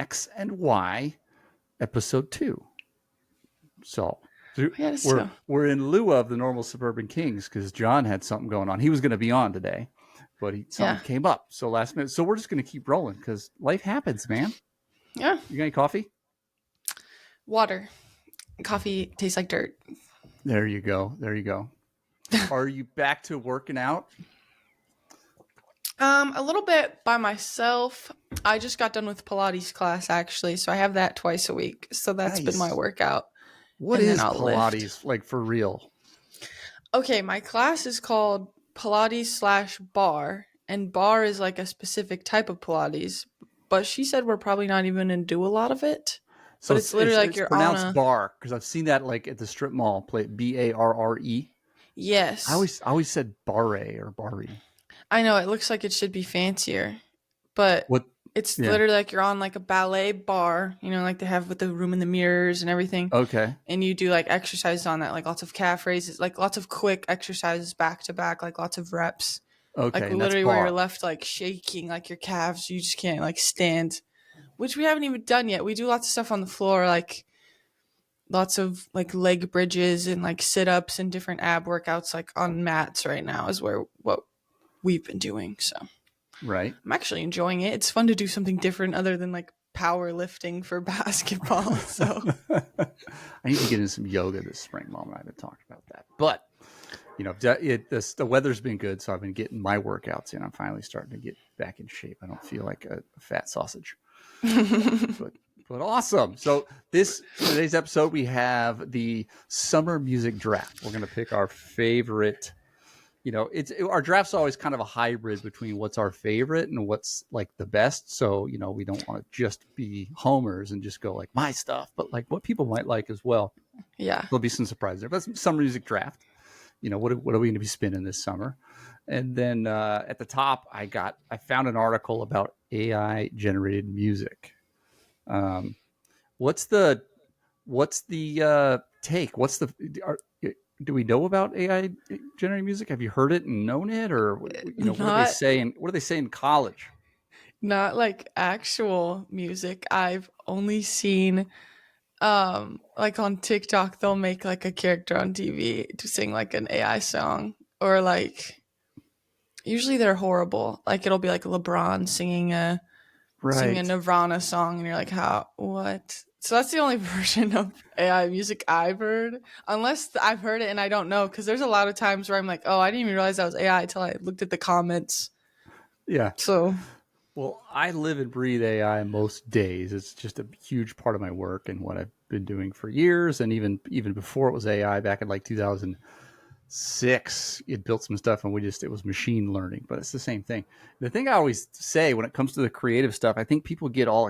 X and Y episode 2. So we're in lieu of the normal Suburban Kings because John had something going on. He was going to be on today, but something came up. So last minute. So we're just going to keep rolling because life happens, man. Yeah. You got any coffee? Water. Coffee tastes like dirt. There you go. Are you back to working out? A little bit by myself. I just got done with Pilates class actually, so I have that twice a week. So that's been my workout. What is Pilates like for real? Okay, my class is called Pilates/bar, and bar is like a specific type of Pilates. But she said we're probably not even gonna do a lot of it. So it's literally like you're pronounced on a bar because I've seen that like at the strip mall. Play Barre. Yes. I always said barre or barre. I know it looks like it should be fancier, but it's literally like you're on like a ballet bar, like they have with the room and the mirrors and everything. Okay. And you do like exercises on that, like lots of calf raises, like lots of quick exercises back to back, like lots of reps. Okay. Like literally where you're left like shaking, like your calves, you just can't like stand, which we haven't even done yet. We do lots of stuff on the floor, like lots of like leg bridges and like sit-ups and different ab workouts like on mats right now is what we've been doing. So right, I'm actually enjoying it. It's fun to do something different other than like powerlifting for basketball. So I need to get in some yoga this spring. Mom and I have been talking about that, but the weather's been good, so I've been getting my workouts in. I'm finally starting to get back in shape. I don't feel like a fat sausage, but awesome. So today's episode, we have the summer music draft. We're going to pick our favorite. Our draft's always kind of a hybrid between what's our favorite and what's like the best. So, we don't want to just be homers and just go like my stuff, but like what people might like as well. Yeah. There'll be some surprises there, but some summer music draft. What are we going to be spinning this summer? And then at the top, I found an article about AI generated music. What's the take? Do we know about AI generating music? Have you heard it and known it, or what do they say? What do they say in college? Not like actual music. I've only seen, like on TikTok, they'll make like a character on TV to sing like an AI song, or like usually they're horrible. Like it'll be like LeBron singing a Nirvana song, and you're like, what? So that's the only version of AI music I've heard, unless I've heard it and I don't know, because there's a lot of times where I'm like, oh, I didn't even realize that was AI until I looked at the comments. Yeah. So, well, I live and breathe AI most days. It's just a huge part of my work and what I've been doing for years, and even before it was AI, back in like 2006, it built some stuff, and it was machine learning, but it's the same thing. The thing I always say when it comes to the creative stuff, I think people get all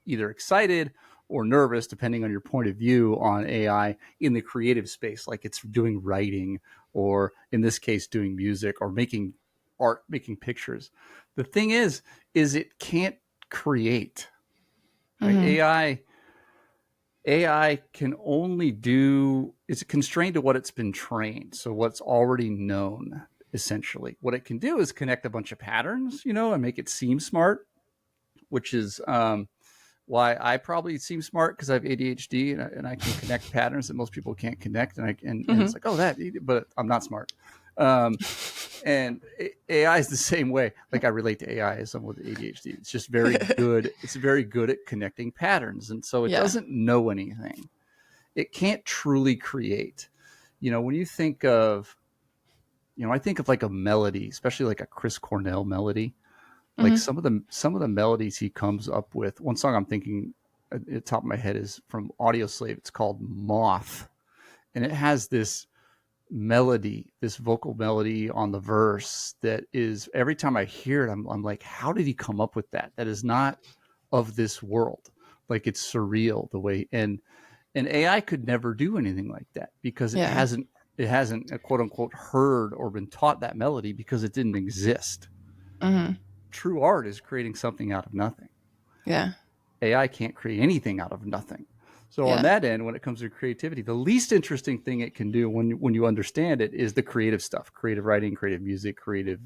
either excited or nervous, depending on your point of view on AI in the creative space, like it's doing writing, or in this case, doing music or making art, making pictures. The thing is it can't create. Right? AI can only it's constrained to what it's been trained. So what's already known, essentially. What it can do is connect a bunch of patterns, and make it seem smart, which is why I probably seem smart, because I have ADHD and I can connect patterns that most people can't connect. And it's like, but I'm not smart. And AI is the same way. Like I relate to AI as someone with ADHD. It's just very good. It's very good at connecting patterns. And so it doesn't know anything. It can't truly create. When you think of, I think of like a melody, especially like a Chris Cornell melody. Like some of the melodies he comes up with. One song I'm thinking at the top of my head is from Audio Slave. It's called Moth. And it has this melody, this vocal melody on the verse that is, every time I hear it, I'm like, how did he come up with that? That is not of this world. Like it's surreal the way, and AI could never do anything like that because it hasn't quote unquote heard or been taught that melody because it didn't exist. True art is creating something out of nothing. Yeah. AI can't create anything out of nothing. So on that end, when it comes to creativity, the least interesting thing it can do when you understand it is the creative stuff, creative writing, creative music, creative,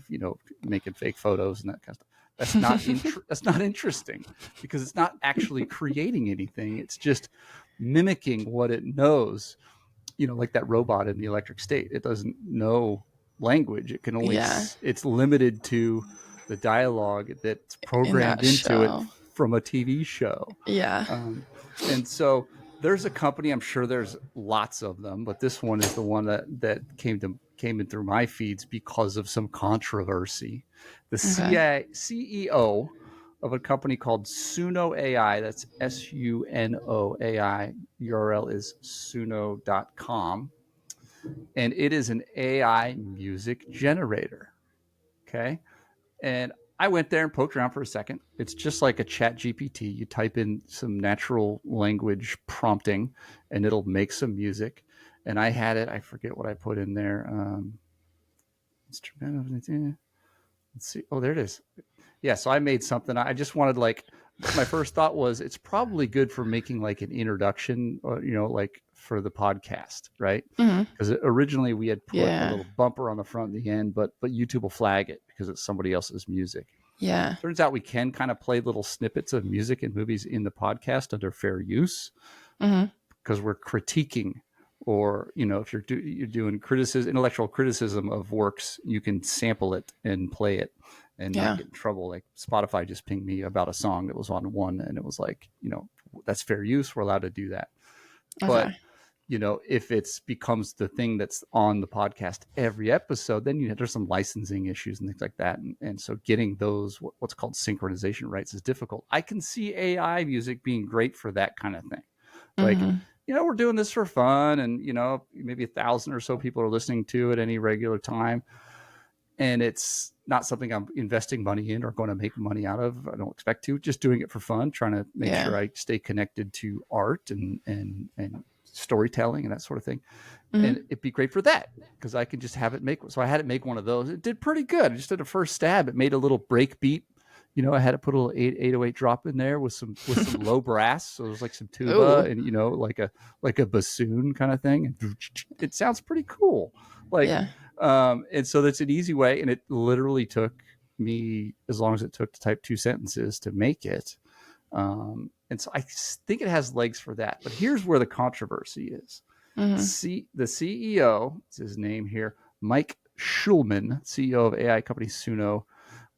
making fake photos and that kind of stuff. That's not that's not interesting, because it's not actually creating anything. It's just mimicking what it knows. Like that robot in the Electric State. It doesn't know language. It can only Yeah. it's limited to the dialogue that's In programmed that into it show. from a TV show. Yeah. And so there's a company, I'm sure there's lots of them, but this one is the one that came in through my feeds because of some controversy. The Okay. CEO of a company called Suno AI, that's Suno AI, URL is suno.com, and it is an AI music generator. Okay. And I went there and poked around for a second. It's just like a chat GPT. You type in some natural language prompting and it'll make some music. And I had it, I forget what I put in there. Let's see. Oh, there it is. Yeah. So I made something. I just wanted, like, my first thought was it's probably good for making like an introduction, like for the podcast, right? Hmm. Because originally we had put a Yeah. little bumper on the front and the end, but YouTube will flag it because it's somebody else's music. Yeah. Turns out we can kind of play little snippets of music and movies in the podcast under fair use, Hmm. because we're critiquing, or if you're doing intellectual criticism of works, you can sample it and play it and not Yeah. get in trouble. Like Spotify just pinged me about a song that was on one, and it was like, that's fair use. We're allowed to do that. But Okay. if it's becomes the thing that's on the podcast every episode, then there's some licensing issues and things like that. And so getting those, what's called synchronization rights, is difficult. I can see AI music being great for that kind of thing. Like, Hmm. we're doing this for fun, and, maybe 1,000 or so people are listening to it any regular time. And it's not something I'm investing money in or going to make money out of. I don't expect to. Just doing it for fun, trying to make Yeah. sure I stay connected to art and storytelling and that sort of thing. Hmm. And it'd be great for that, because I can just have it make. So I had it make one of those. It did pretty good. I just did a first stab. It made a little break beat. I had to put a little 808 drop in there with some low brass. So it was like some tuba Ooh. and like a bassoon kind of thing. And it sounds pretty cool. Like, Yeah. and so that's an easy way. And it literally took me as long as it took to type 2 sentences to make it. And so I think it has legs for that. But here's where the controversy is. Hmm. The CEO, it's his name here, Mike Schulman, CEO of AI company Suno,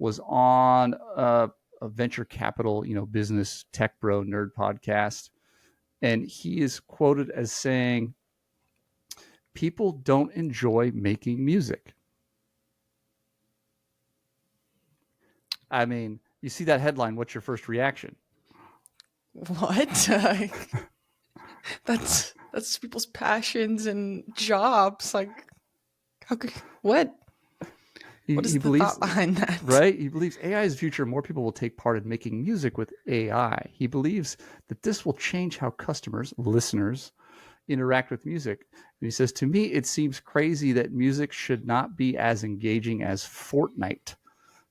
was on a venture capital, business tech bro nerd podcast. And he is quoted as saying, people don't enjoy making music. I mean, you see that headline, what's your first reaction? What? That's people's passions and jobs. Like, how could what? What He is the believes, thought behind that? right? He believes AI is the future. More people will take part in making music with AI. He believes that this will change how customers, listeners, interact with music. And he says, to me, it seems crazy that music should not be as engaging as Fortnite,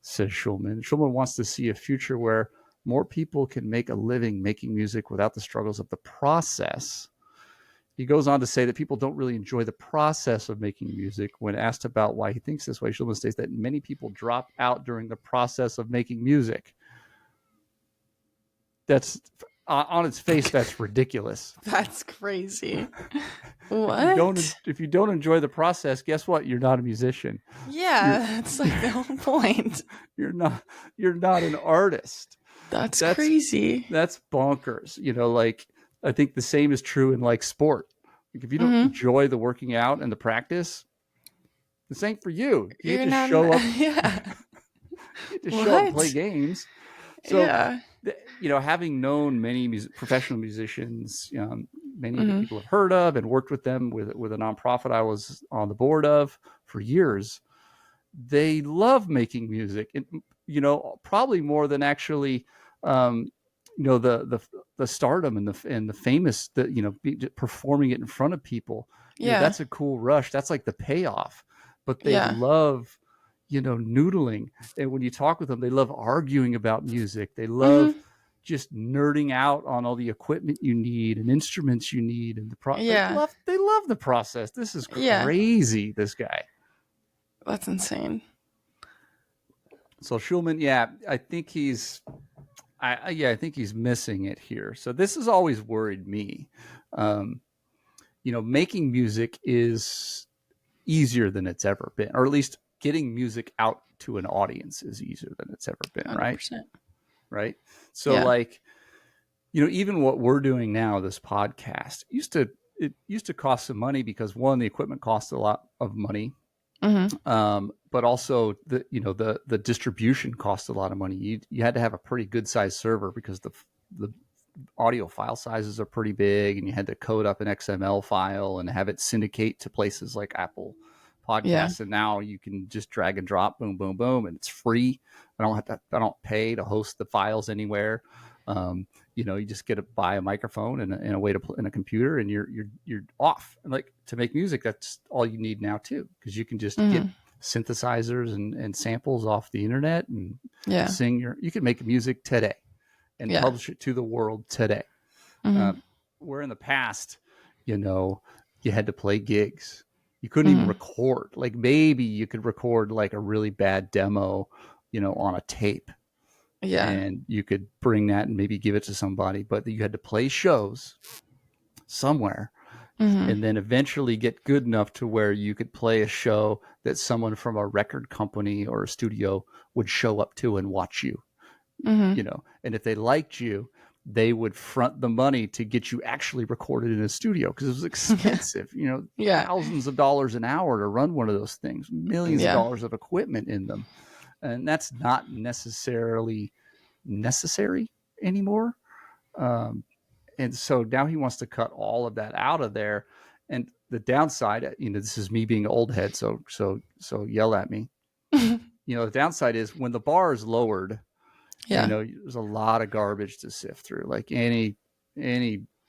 says Schulman. Schulman wants to see a future where more people can make a living making music without the struggles of the process. He goes on to say that people don't really enjoy the process of making music. When asked about why he thinks this way, Schulman states that many people drop out during the process of making music. That's, on its face, that's ridiculous. That's crazy. If you don't What? enjoy the process, guess what? You're not a musician. Yeah, You're that's like the whole point. you're not an artist. That's That's crazy. that's bonkers. Like, I think the same is true in like sport. Like, if you don't Hmm. enjoy the working out and the practice, this ain't for you. You get You're to not. show up. Yeah. You get to show up and play What? games. So, Yeah. having known many professional musicians, many that Hmm. people have heard of and worked with them with a nonprofit I was on the board of for years, they love making music, and probably more than actually, um, the stardom and the famous, that performing it in front of people. Yeah. That's a cool rush. That's like the payoff. But they Yeah. love, noodling. And when you talk with them, they love arguing about music. They Hmm. love just nerding out on all the equipment you need and instruments you need, and Yeah. they love the process. This is Yeah. crazy. This guy. That's insane. So Schulman, yeah, I think I think he's missing it here. So this has always worried me. Um, making music is easier than it's ever been, or at least getting music out to an audience is easier than it's ever been, right? 100%. Right. So Yeah. like, even what we're doing now, this podcast used to cost some money because one, the equipment costs a lot of money. Mhm. But also the distribution cost a lot of money. You had to have a pretty good sized server because the audio file sizes are pretty big, and you had to code up an XML file and have it syndicate to places like Apple Yeah. Podcasts. And now you can just drag and drop, boom, boom, boom, and it's free. I don't pay to host the files anywhere. Um, you just get to buy a microphone and a way to in a computer, and you're off. And like, to make music, that's all you need now too, because you can just get Mhm. synthesizers and samples off the internet and Yeah. you can make music today and Yeah. publish it to the world today. Mhm. Where in the past, you know, you had to play gigs. You couldn't even Mhm. record. Like, maybe you could record like a really bad demo, on a tape, Yeah. and you could bring that and maybe give it to somebody, but you had to play shows somewhere Mhm. and then eventually get good enough to where you could play a show that someone from a record company or a studio would show up to and watch you. Mhm. And if they liked you, they would front the money to get you actually recorded in a studio, because it was expensive, Yeah. thousands of dollars an hour to run one of those things, millions of Yeah. dollars of equipment in them. And that's not necessarily necessary anymore. Um, and so now he wants to cut all of that out of there. And the downside, this is me being an old head, so yell at me. The downside is when the bar is lowered, Yeah. there's a lot of garbage to sift through. Like, any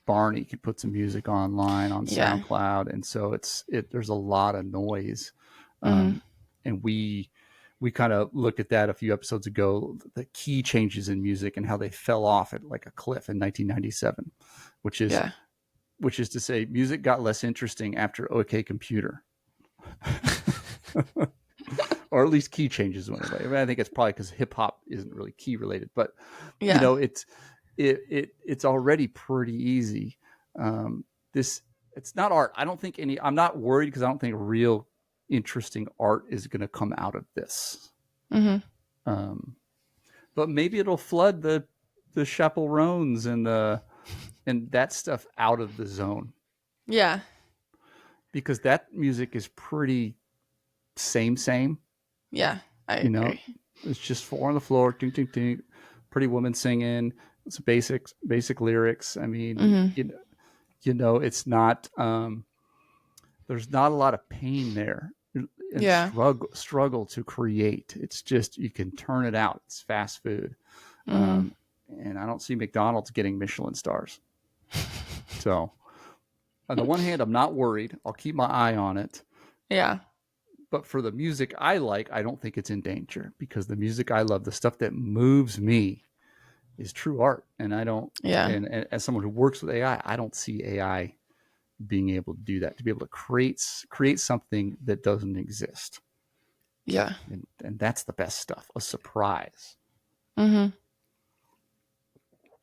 Barney could put some music online on Yeah. SoundCloud, and so there's a lot of noise. Mhm. Um, and we kind of looked at that a few episodes ago, the key changes in music and how they fell off at like a cliff in 1997, which is Yeah. which is to say, music got less interesting after OK Computer. Or at least key changes went away. I mean, I think it's probably because hip hop isn't really key related, but Yeah. it's already pretty easy. This It's not art. I don't think any. I'm not worried because I don't think real interesting art is going to come out of this. Mhm. Um, but maybe it'll flood the chaperones and that stuff out of the zone, Yeah. because that music is pretty same. Yeah. I You know, agree. it's just four on the floor, ding, ding, ding, pretty woman singing. It's basic lyrics. I mean, Mhm. it's not. There's not a lot of pain there and Yeah. struggle to create. It's just, you can turn it out. It's fast food, Mhm. um, and I don't see McDonald's getting Michelin stars. So on the one hand, I'm not worried. I'll keep my eye on it. Yeah. But for the music I like, I don't think it's in danger, because the music I love, the stuff that moves me, is true art. And I don't, Yeah. and as someone who works with AI, I don't see AI being able to do that, to be able to create something that doesn't exist. Yeah. And that's the best stuff, a surprise. Mhm.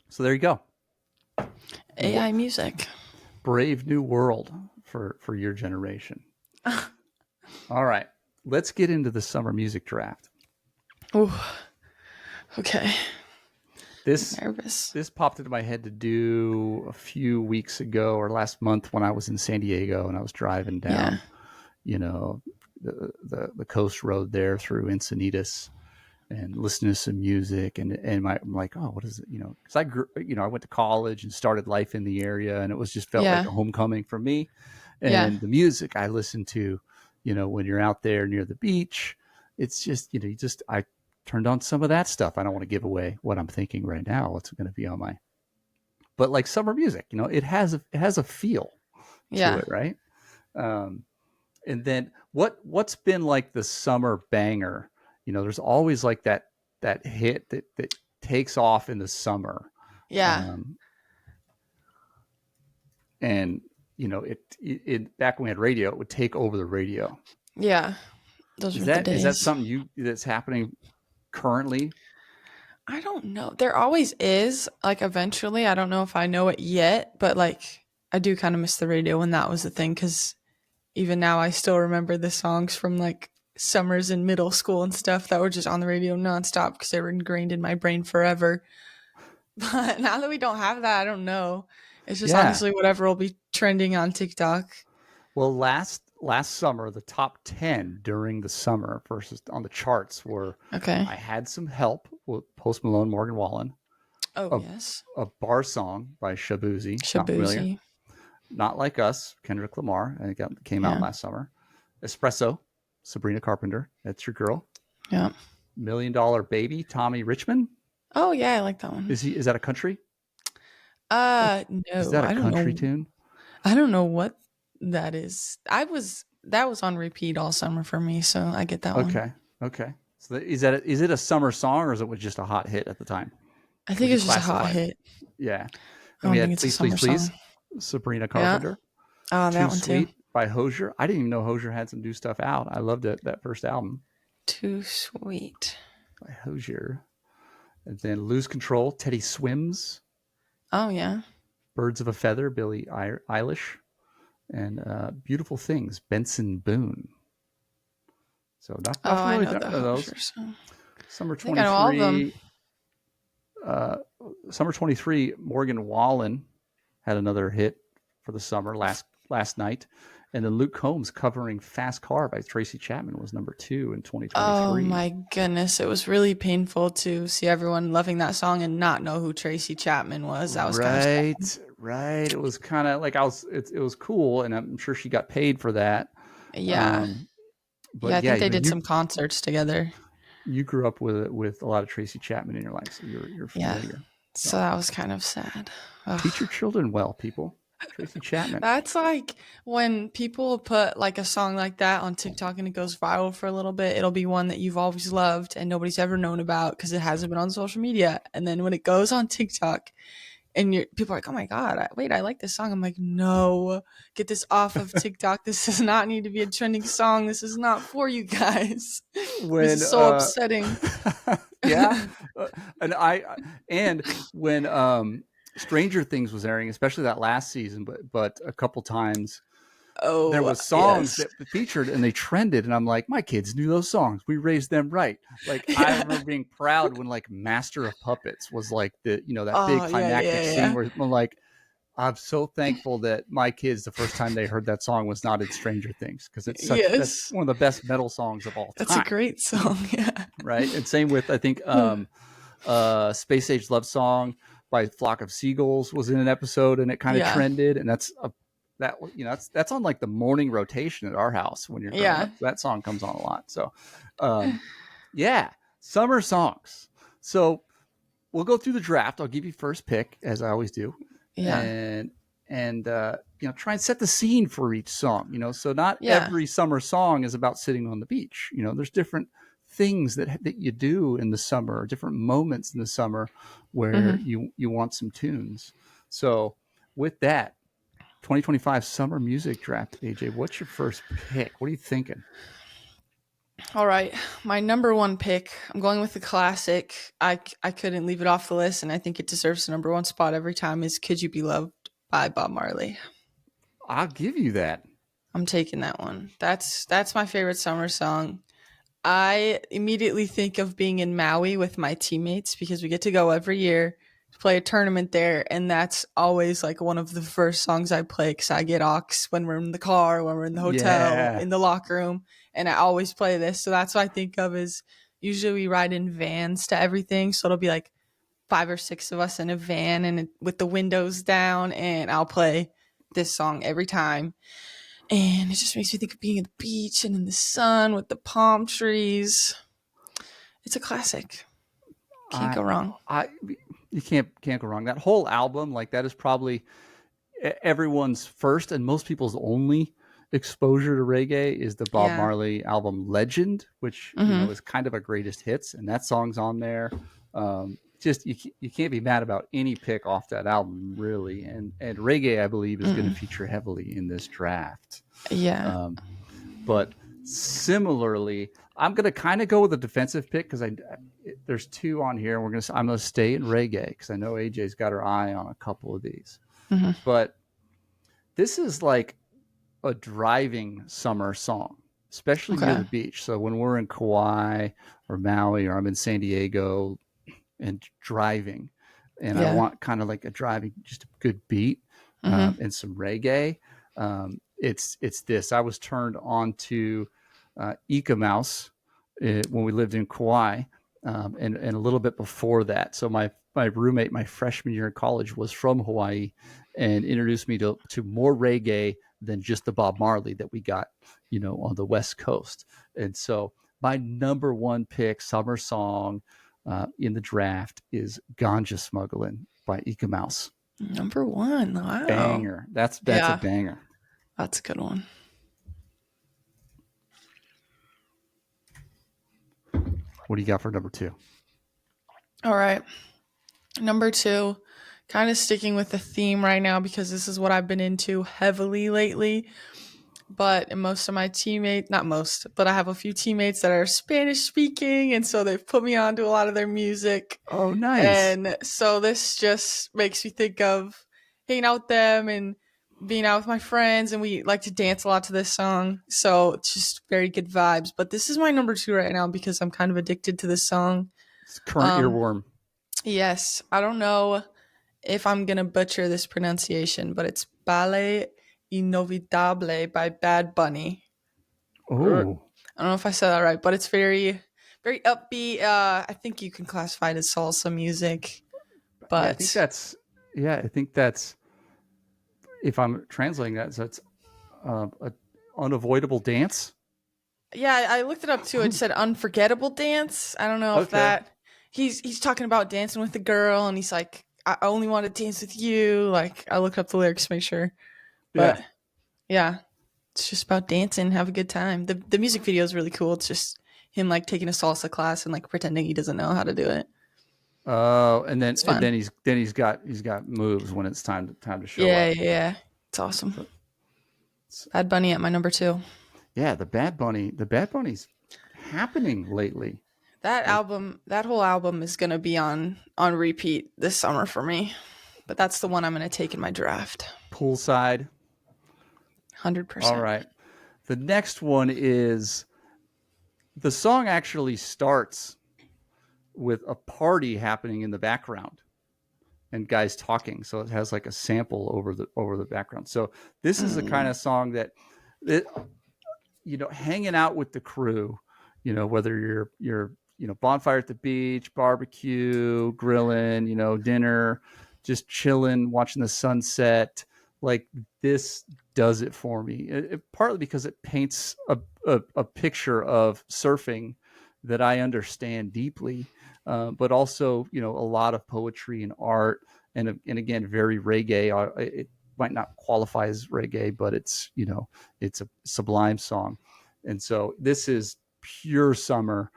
So there you go. AI music. Brave new world for your generation. All right, let's get into the summer music draft. Ooh. Okay. This Nervous. this popped into my head to do a few weeks ago, or last month, when I was in San Diego and I was driving Yeah. down, you know, the coast road there through Encinitas, and listening to some music, I'm like, oh, what is it? Because I grew, I went to college and started life in the area, and it was just felt like Yeah. a homecoming for me. Yeah. And the music I listened to, when you're out there near the beach, it's just, I turned on some of that stuff. I don't want to give away what I'm thinking right now, what's going to be on my, but like summer music, it has a feel to Yeah. it, right? Um, and then what's been like the summer banger? There's always like that hit that takes off in the summer. Yeah. Um, and it back when we had radio, it would take over the radio. Yeah. Those Is were the that days. something that's happening currently? I don't know. There always is, like, eventually. I don't know if I know it yet, but like I do kind of miss the radio when that was the thing, cuz even now I still remember the songs from like summers in middle school and stuff that were just on the radio nonstop because they were ingrained in my brain forever. But now that we don't have that, I don't know. It's just Yeah. honestly whatever will be trending on TikTok. Well, last summer, the top 10 during the summer versus on the charts were Okay. I Had Some Help with Post Malone, Morgan Wallen, Oh, a, yes. a bar song by Shabuzi, not familiar, Shabuzi. Not Like Us, Kendrick Lamar, I think that came out Yeah. last summer. Espresso, Sabrina Carpenter, That's Your Girl. Yeah. Million Dollar Baby, Tommy Richmond. Oh, yeah, I like that one. Is that a country? That, is No, that a I don't country know. tune? I don't know what that is. That was on repeat all summer for me, so I get that one. Okay. Okay. So is it a summer song or is it was just a hot hit at the time? I Would think you it's just a hot classify it? hit. Yeah. I And we don't think had it's a Please, Please, summer Please, song. Sabrina Yeah. Carpenter. Oh, Too that one too. Sweet by Hozier. I didn't even know Hozier had some new stuff out. I loved it, that first album Too sweet. by Hozier. And then Lose Control, Teddy Swims, Oh, yeah. Birds of a Feather, Billie Eilish, and Beautiful Things, Benson Boone. So Oh, not I familiar know with the those. Hozier song. Summer I think I know all of them. 23, uh, Summer 23, Morgan Wallen had another hit for the summer last night. And then Luke Combs covering Fast Car by Tracy Chapman was number 2 in Oh 2023. my goodness. It was really painful to see everyone loving that song and not know who Tracy Chapman was. That was kind of sad. Right. It was kind of like it was cool, and I'm sure she got paid for that. Yeah. Um, Yeah, but I yeah, think they but did some concerts together. you grew up with a lot of Tracy Chapman in your life, so you're Yeah. familiar. So So that was kind of sad. Ugh. teach your children well, people. Tracy Chapman. That's like when people put like a song like that on TikTok and it goes viral for a little bit, it'll be one that you've always loved and nobody's ever known about because it hasn't been on social media. And then when it goes on TikTok and people are like, oh my God, wait, I like this song. I'm like, no, get this off of TikTok. This does not need to be a trending song. This is not for you guys. This When is so upsetting. yeah, uh, and and when Stranger Things was airing, especially that last season, but a couple times there Oh, was songs yes. that featured and they trended, and I'm like, my kids knew those songs. We raised them right. Like I Yeah. remember being proud when like Master of Puppets was like that big Oh, yeah, climactic yeah, scene yeah. where I'm like, I'm so thankful that my kids the first time they heard that song was not in Stranger Things because that's Yes. one of the best metal songs of all That's a time, great song. Yeah. right? And same with I think Space Age Love Song by Flock of Seagulls was in an episode and it kind of Yeah. trended, and that's on like the morning rotation at our house when you're growing Yeah. up. That song comes on a lot. So yeah, summer songs. So we'll go through the draft. I'll give you first pick as I always do, Yeah. and try and set the scene for each song. So not Yeah. every summer song is about sitting on the beach. There's different things that you do in the summer, different moments in the summer where Mhm. you want some tunes. So with that, 2025 summer music draft, AJ, what's your first pick? What are you thinking? All right. My number one pick, I'm going with the classic. I couldn't leave it off the list, and I think it deserves the number one spot every time, is Could You Be Loved by Bob Marley. I'll give you that. I'm taking that one. That's my favorite summer song. I immediately think of being in Maui with my teammates because we get to go every year to play a tournament there. And that's always like one of the first songs I play because I get aux when we're in the car, when we're in the hotel, Yeah. in the locker room. And I always play this. So that's what I think of is usually we ride in vans to everything. So it'll be like 5 or 6 of us in a van and with the windows down. And I'll play this song every time. And it just makes me think of being at the beach and in the sun with the palm trees. It's a classic. Can't I, go wrong. I, you can't go wrong. That whole album, like that is probably everyone's first and most people's only exposure to reggae is the Bob Yeah. Marley album Legend, which Mhm. is kind of a greatest hits, and that song's on there. Just you can't be mad about any pick off that album, really. And reggae, I believe, is going to feature heavily in this draft. Yeah. But similarly, I'm gonna kind of go with a defensive pick because there's two on here. And I'm gonna stay in reggae because I know AJ's got her eye on a couple of these. Hmm. But this is like a driving summer song, especially near Okay. the beach. So when we're in Kauai or Maui or I'm in San Diego and driving, and I Yeah. want kind of like a driving, just a good beat Hmm. and some reggae. It's this. I was turned on to Eka Mouse when we lived in Kauai, and a little bit before that. So my roommate, my freshman year in college, was from Hawaii, and introduced me to more reggae than just the Bob Marley that we got, on the West Coast. And so my number one pick summer song in the draft is "Ganja Smuggling" by Eka Mouse. Number one. Wow. Banger. That's a Yeah, banger. that's a good one. What do you got for number two? All right. Number two, kind of sticking with the theme right now because this is what I've been into heavily lately. But most of my teammates, not most, but I have a few teammates that are Spanish speaking. And so they've put me on to a lot of their music. Oh, nice. And so this just makes me think of hanging out with them and being out with my friends. And we like to dance a lot to this song. So it's just very good vibes. But this is my number two right now because I'm kind of addicted to this song. It's current Um, earworm. yes, I don't know if I'm going to butcher this pronunciation, but it's Ballet Innovitable by Bad Bunny. I Oh, don't know if I said that right, but it's very, very upbeat. I think you can classify it as salsa music, yeah. I think but that's yeah. I think that's if I'm translating that, so it's a unavoidable dance. yeah, I looked it up too. It said unforgettable dance. I don't know if Okay. that he's talking about dancing with the girl, and he's like, I only want to dance with you. Like I looked up the lyrics to make sure, Yeah. but yeah, it's just about dancing, have a good time. The music video is really cool. It's just him like taking a salsa class and like pretending he doesn't know how to do it. Oh, and then It's fun. he's got moves when it's time to show Yeah, up. yeah, yeah. It's awesome. So, Bad Bunny at my number two. yeah, the Bad Bunny's happening lately. That Like album, that whole album is gonna be on repeat this summer for me. But that's the one I'm gonna take in my draft. poolside. Hundred All percent. right. The next one is the song actually starts with a party happening in the background and guys talking. So it has like a sample over the background. So this is the kind Mm. of song that it, hanging out with the crew, whether you're bonfire at the beach, barbecue, grilling, dinner, just chilling, watching the sunset. Like this does it for me. Partly because it paints a picture of surfing that I understand deeply, but also a lot of poetry and art, and again very reggae. It might not qualify as reggae, but it's a sublime song, and so this is pure summer.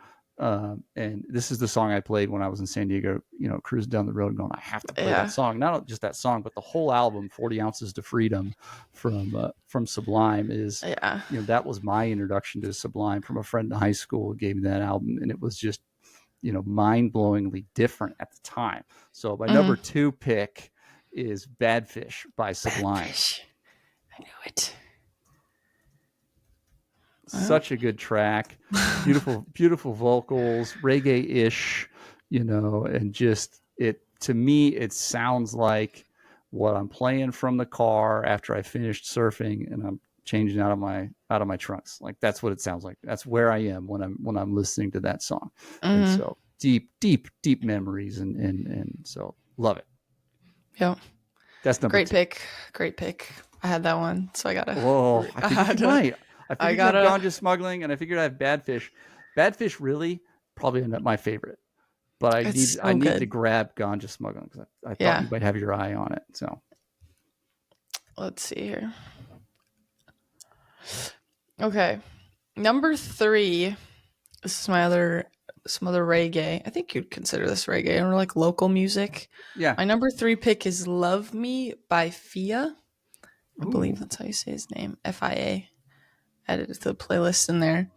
And this is the song I played when I was in San Diego, cruising down the road going, I have to play that Yeah. song. Not just that song, but the whole album, 40 Ounces to Freedom from Sublime is, Yeah. that was my introduction to Sublime from a friend in high school who gave me that album. And it was just, mind blowingly different at the time. So my number Mm. two pick is Bad Fish by Bad Sublime. fish. I knew it. Well. Such a good track, beautiful, beautiful vocals, reggae-ish, and just it to me, it sounds like what I'm playing from the car after I finished surfing and I'm changing out of my trunks. Like that's what it sounds like. That's where I am when I'm listening to that song. And Mm. so deep, deep, deep memories and so love it. Yep. That's number Great two. pick. Great pick. I had that one, so I gotta. Oh, I I figured had you to. might. I I figured you have gotta. ganja smuggling, and I figured I have bad fish. Bad fish really probably not my favorite, but I It's need I so need to good. grab ganja smuggling because I thought Yeah. you might have your eye on it. So Let's see here. Okay. Number three. This is my other some other reggae. I think you'd consider this reggae or like local music. yeah, My number three pick is "Love Me" by Fia. I believe ooh, that's how you say his name. FIA. Added it to the playlist in there.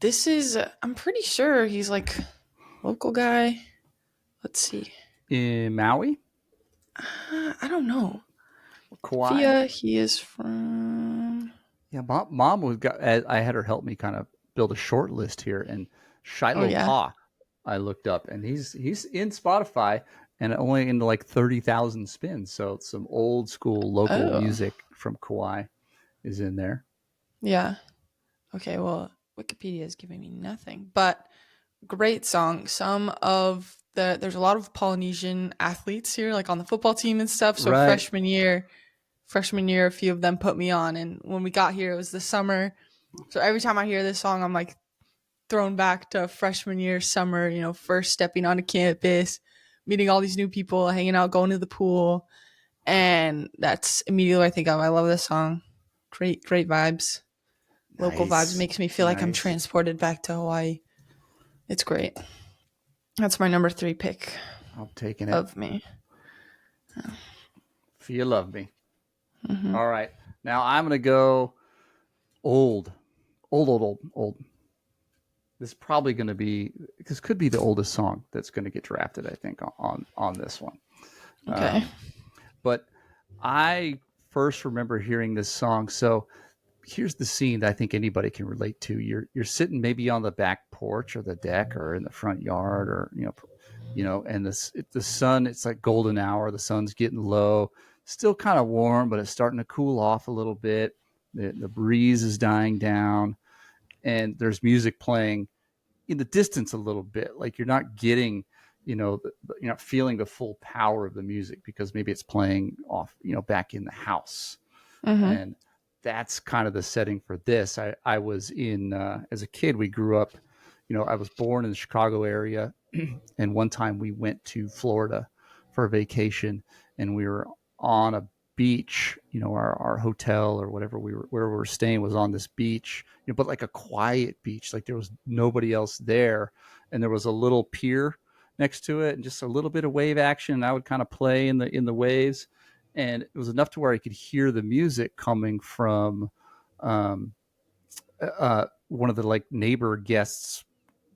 This is, I'm pretty sure he's like local guy. Let's see. In Maui, I don't know. Kauai. Fia, he is from. Yeah, mom was got. I had her help me kind of build a short list here, and Oh, Shiloh yeah. Pa, I looked up, and he's in Spotify, and only into like 30,000 spins. So some old school local Oh, music from Kauai is in there. yeah. Okay, well, Wikipedia is giving me nothing, but great song. There's a lot of Polynesian athletes here, like on the football team and stuff. So Right. freshman year, a few of them put me on. And when we got here, it was the summer. So every time I hear this song, I'm like thrown back to freshman year, summer, first stepping onto campus, meeting all these new people, hanging out, going to the pool. And that's immediately what I think of. I love this song. Great, great vibes. Local vibes Nice. makes me feel like I'm Nice. transported back to Hawaii. It's great. That's my number 3 pick I'm taking it. of me. If you love me. Hmm. All right. Now I'm gonna go old, old. This is probably going to be, this could be the oldest song that's going to get drafted, I think, on this one. Okay. Um, but I first remember hearing this song. So here's the scene that I think anybody can relate to. You're sitting maybe on the back porch or the deck or in the front yard, or and the sun, it's like golden hour. The sun's getting low, still kind of warm, but it's starting to cool off a little bit. The breeze is dying down, and there's music playing in the distance a little bit. Like you're not getting, you're not feeling the full power of the music because maybe it's playing off, back in the house. Hmm. And that's kind of the setting for this. I was in, as a kid, we grew up, I was born in the Chicago area. And one time we went to Florida for a vacation, and we were on a beach. Our hotel or whatever where we were staying was on this beach, but like a quiet beach, like there was nobody else there. And there was a little pier next to it and just a little bit of wave action. And I would kind of play in the waves. And it was enough to where I could hear the music coming from um, one of the like neighbor guests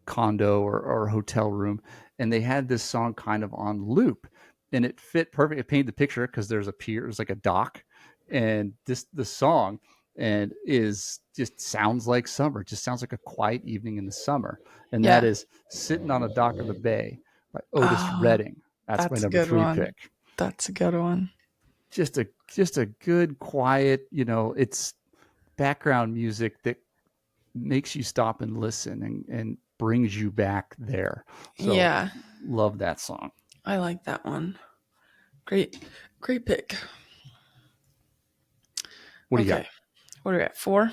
condo or hotel room, and they had this song kind of on loop, and it fit perfect. It painted the picture because there's a pier, there's like a dock, and the song and is just sounds like summer. It just sounds like a quiet evening in the summer, and that Yeah. is "Sitting on a Dock of the Bay" by Otis Oh, Redding. That's my that's a number good 3 one. pick. That's a good one. Just a good quiet. It's background music that makes you stop and listen and brings you back there. So Yeah, love that song. I like that one. Great, great pick. What do you got? Okay, what are we at? 4?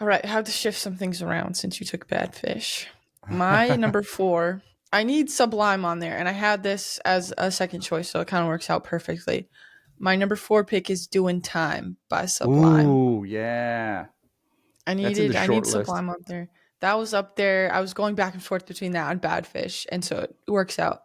All right, I have to shift some things around since you took Bad Fish. My number 4, I need Sublime on there, and I had this as a second choice, so it kind of works out perfectly. My number 4 pick is Doing Time by Sublime. Ooh, yeah. I That's in the needed I short need list. Sublime up there. That was up there. I was going back and forth between that and Bad Fish, and so it works out.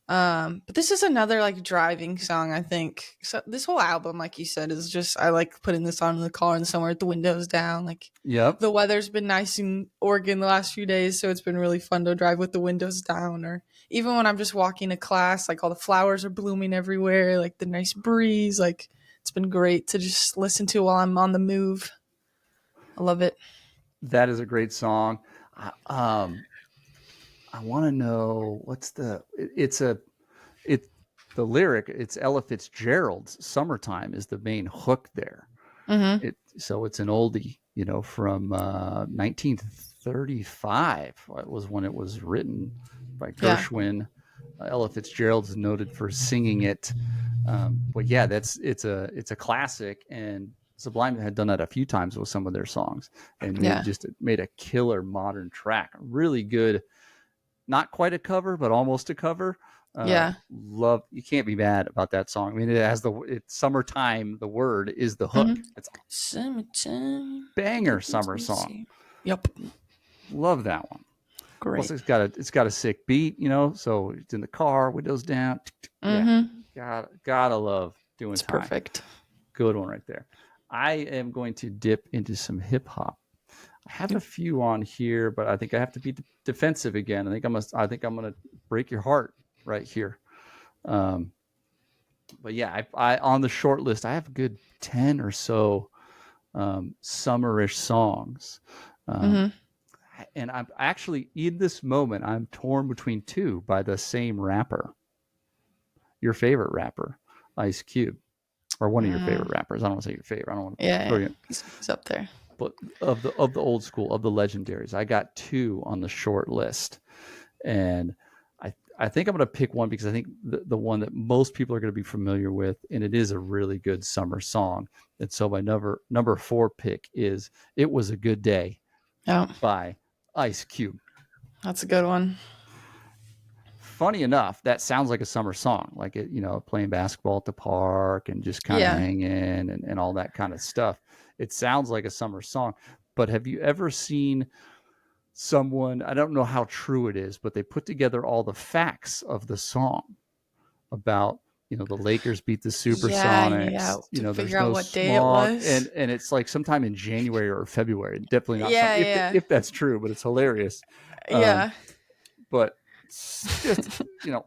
But this is another like driving song, I think. So this whole album, like you said, is just I like putting this on in the car and somewhere with the windows down. Like Yep. the weather's been nice in Oregon the last few days, so it's been really fun to drive with the windows down. Or even when I'm just walking to class, like all the flowers are blooming everywhere, like the nice breeze. Like it's been great to just listen to while I'm on the move. I love it. That is a great song. I want to know what's it the lyric. It's Ella Fitzgerald's "Summertime" is the main hook there. Mm-hmm. It's an oldie, from 1935. It was when it was written by Yeah, Gershwin. Ella Fitzgerald is noted for singing it. But yeah, it's a classic, and Sublime had done that a few times with some of their songs, and yeah, made a killer modern track. Really good, not quite a cover, but almost a cover. yeah. Love, you can't be mad about that song. I mean, it has it's "Summertime." The word is the hook. Mm-hmm. It's a Summertime. banger summer song. Yep. Love that one. Plus, Great. it's got a sick beat. So it's in the car, windows down. Yeah, Mm-hmm. gotta love Doing It's Time. perfect. Good one right there. I am going to dip into some hip hop. I have a few on here, but I think I have to be defensive again. I think I'm gonna break your heart right here. Um, but yeah, I on the short list, I have a good 10 or so summerish songs. Um, Mm-hmm. and I'm actually in this moment, I'm torn between two by the same rapper. Your favorite rapper, Ice Cube, or one of your favorite Mm, rappers. I don't want to say your favorite. I don't want to yeah, throw yeah. you, He's up there. but of the old school of the legendaries, I got two on the short list, and I think I'm going to pick one because I think the one that most people are going to be familiar with, and it is a really good summer song. And so my number four pick is "It Was a Good Day" Yeah, by Ice Cube. that's a good one. Funny enough, that sounds like a summer song, like it, playing basketball at the park and just kind of Yeah. hanging and all that kind of stuff. It sounds like a summer song. But have you ever seen someone, I don't know how true it is, but they put together all the facts of the song about, the Lakers beat the Yeah, yeah. Supersonics, To there's figure out no what day it smog, was. and it's like sometime in January or February. Definitely not some Yeah, yeah. if that's true, but it's hilarious. Um, Yeah. but just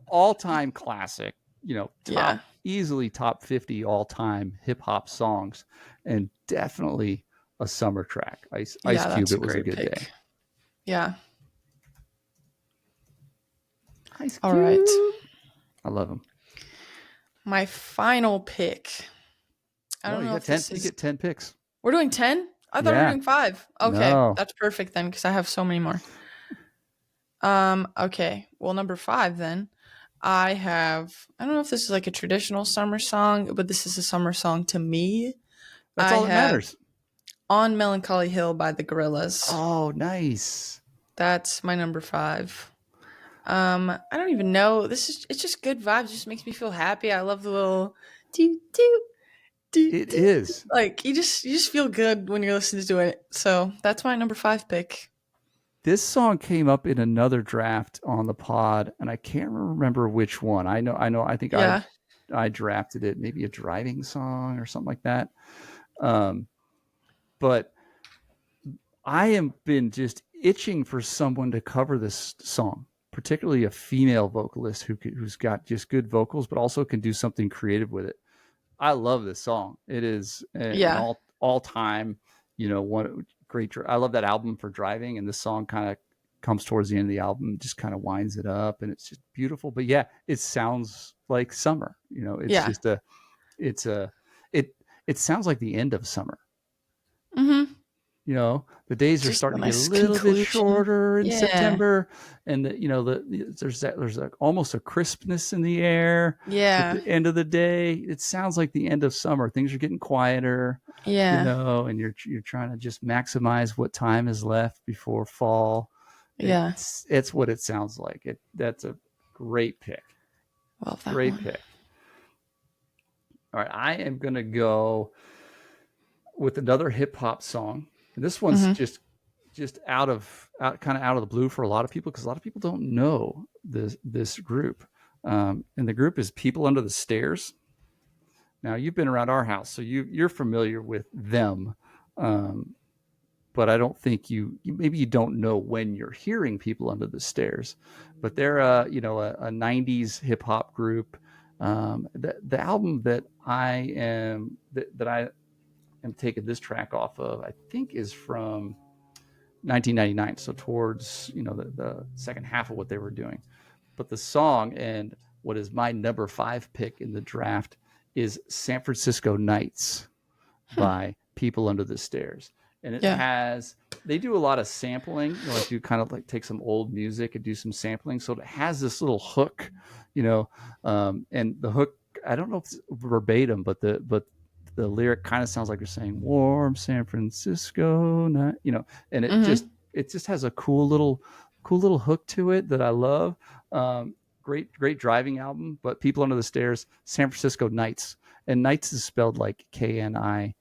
all time classic, Yeah. easily top 50 all time hip hop songs, and definitely a summer track. Ice Yeah, Cube, that's a it was a great good day. pick. Yeah. Ice All right. Cube, I love him. My final pick. I No, don't you know got if 10. this You is. get 10 picks. We're doing 10? I thought we were Yeah. doing 5. Okay, No. that's perfect then because I have so many more. Okay. Well, number 5 then. I don't know if this is like a traditional summer song, but this is a summer song to me. That's I all that have matters. On Melancholy Hill by the Gorillaz. Oh, nice. That's my number 5. I don't even know. It's just good vibes. It just makes me feel happy. I love the little do do do It do. is. Like you just feel good when you're listening to it. So that's my number 5 pick. This song came up in another draft on the pod, and I can't remember which one. I think Yeah. I drafted it, maybe a driving song or something like that. Um, but I have been just itching for someone to cover this song, particularly a female vocalist who's got just good vocals, but also can do something creative with it. I love this song. It is an Yeah. all time, one great. I love that album for driving, and this song kind of comes towards the end of the album, just kind of winds it up, and it's just beautiful. But yeah, it sounds like summer. It's Yeah. just it's a, it it sounds like the end of summer. Mhm. The days are Just a starting to get a nice little bit conclusion. shorter in Yeah. September, and there's almost a crispness in the air with Yeah. the end of the day. It sounds like the end of summer. Things are getting quieter, Yeah. and you're trying to just maximize what time is left before fall. Yeah. It's what it sounds like. That's a great pick. Love that Great one. pick. All right, I am gonna go with another hip hop song. And this one's Mhm. just kind of out of the blue for a lot of people because a lot of people don't know this group. And the group is People Under the Stairs. Now you've been around our house, so you're familiar with them. Um, but I don't think maybe you don't know when you're hearing People Under the Stairs, but they're a '90s hip hop group. The album that I am taking this track off of, I think, is from 1999, so towards the second half of what they were doing. But the song, and what is my number 5 pick in the draft, is San Francisco Nights Hmm. by People Under the Stairs. And Yeah. they do a lot of sampling, like do kind of like take some old music and do some sampling. So it has this little hook, and the hook, I don't know if it's verbatim, but the lyric kind of sounds like you're saying "warm San Francisco night," and Mhm. it just has a cool little hook to it that I love. Great driving album. But People Under the Stairs, San Francisco Nights, and Nights is spelled like Mm.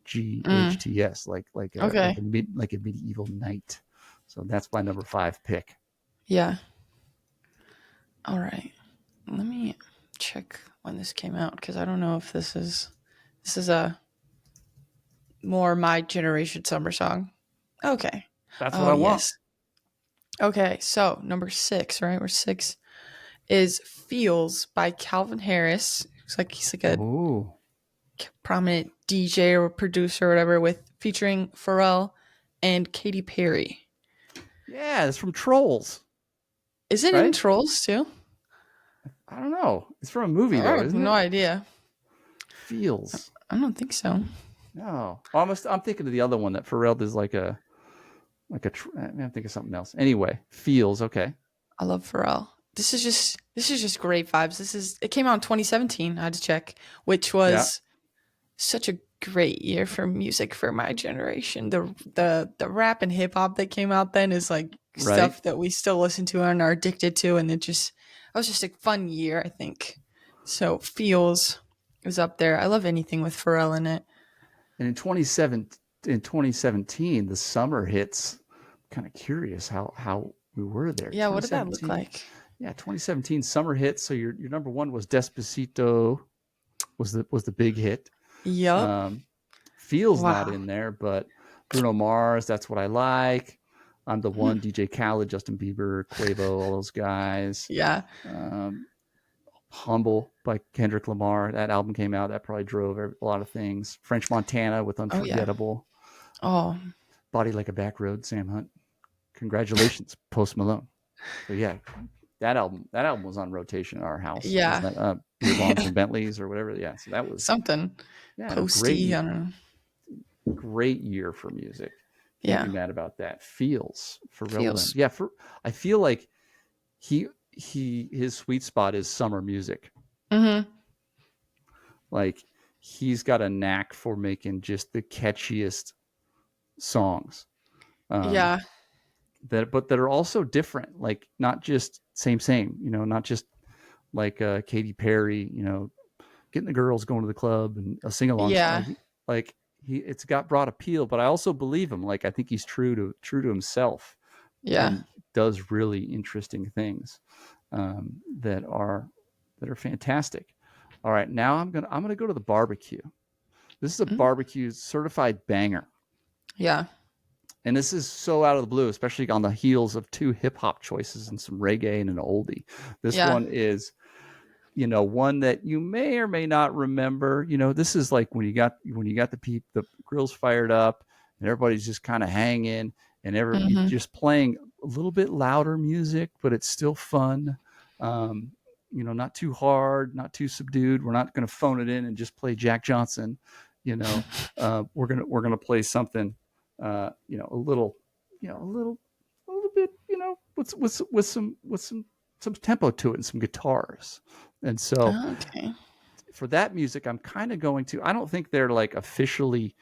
KNIGHTS, Okay. like a medieval knight. So that's my number 5 pick. Yeah. All right. Let me check when this came out because I don't know if this is a more my generation summer song. Okay. That's what Oh I want. yes. Okay, so number 6, right? We're 6 is "Feels" by Calvin Harris. Looks like he's like a Oh, prominent DJ or producer or whatever, with featuring Pharrell and Katy Perry. yeah, it's from Trolls, Is it in right? Trolls too? I don't know. It's from a movie I though, have isn't no it? idea. Feels. I don't think so. No, almost. I'm thinking of the other one that Pharrell does I'm thinking of something else. Anyway, feels okay. I love Pharrell. This is just great vibes. It came out in 2017. I had to check, which Yeah, was such a great year for music for my generation. The rap and hip hop that came out then is like right. stuff that we still listen to and are addicted to, and it was just a fun year, I think. So feels is up there. I love anything with Pharrell in it. And in 2017, the summer hits. Kind of curious how we were there. Yeah, what did that look 2017. like? Yeah, 2017 summer hits. So your number one was Despacito was the big hit. Yup. Um, Feels not Wow. in there, but Bruno Mars, That's What I Like. I'm the Hmm. One, DJ Khaled, Justin Bieber, Quavo, all those guys. Yeah. Um, Humble by Kendrick Lamar. That album came out. That probably drove a lot of things. French Montana with Oh yeah. Unforgettable. Oh Body Like a Back Road, Sam Hunt. Congratulations, Post Malone. So yeah, that album was on rotation at our house. yeah. Wasn't that beer bongs and Bentleys or whatever? Yeah. So that was Something yeah, a posty. I don't know. great year for music. Can't be Yeah. mad about that. Feels Pharrell Williams. Feels. Yeah, I feel like his sweet spot is summer music. Mm-hmm. Like he's got a knack for making just the catchiest songs. Um, Yeah. that are also different. Like not just same. Not just like Katy Perry. Getting the girls going to the club and a sing along. Yeah. Like it's got broad appeal, but I also believe him. Like I think he's true to himself, Yeah. and does really interesting things that are fantastic. All right, now I'm gonna go to the barbecue. This is a Mm. barbecue certified banger, Yeah. and this is so out of the blue, especially on the heels of two hip hop choices and some reggae and an oldie. This Yeah. one is one that you may or may not remember. This is like when you got the grills fired up and everybody's just kind of hanging and you're Mm-hmm. just playing a little bit louder music, but it's still fun. Um, not too hard, not too subdued. We're not going to phone it in and just play Jack Johnson. We're gonna play something, a little bit, with some tempo to it and some guitars. And so Okay. for that music, I'm kind of going to. I don't think they're like officially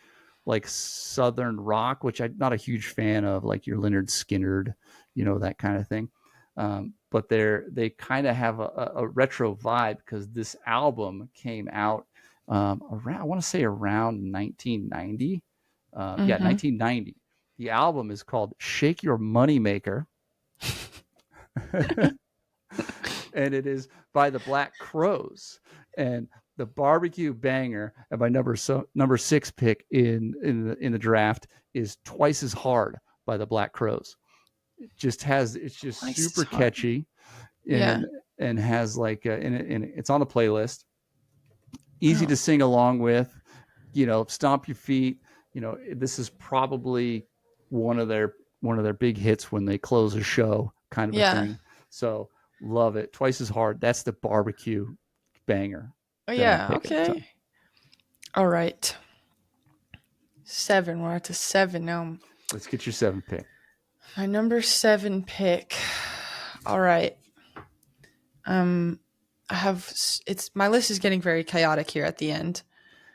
like Southern rock, which I'm not a huge fan of, like your Leonard Skinnerd, that kind of thing. But they kind of have a retro vibe because this album came out around, I want to say around 1990. Yeah, Mm-hmm. 1990. The album is called Shake Your Moneymaker. And it is by the Black Crows. And the barbecue banger and my number 6 pick in the draft is Twice as Hard by the Black Crows. It's just Twice as super hard. catchy, Yeah. and has like and it's on the playlist, easy Oh. to sing along with, stomp your feet. This is probably one of their big hits when they close a show, kind of a Yeah. thing. So love it. Twice as Hard. That's the barbecue banger Oh that I'm yeah. picking. So Okay. All right. 7. We're at to 7 now. let's get your 7 pick. My number 7 pick. All right. Um, I have it's my list is getting very chaotic here at the end.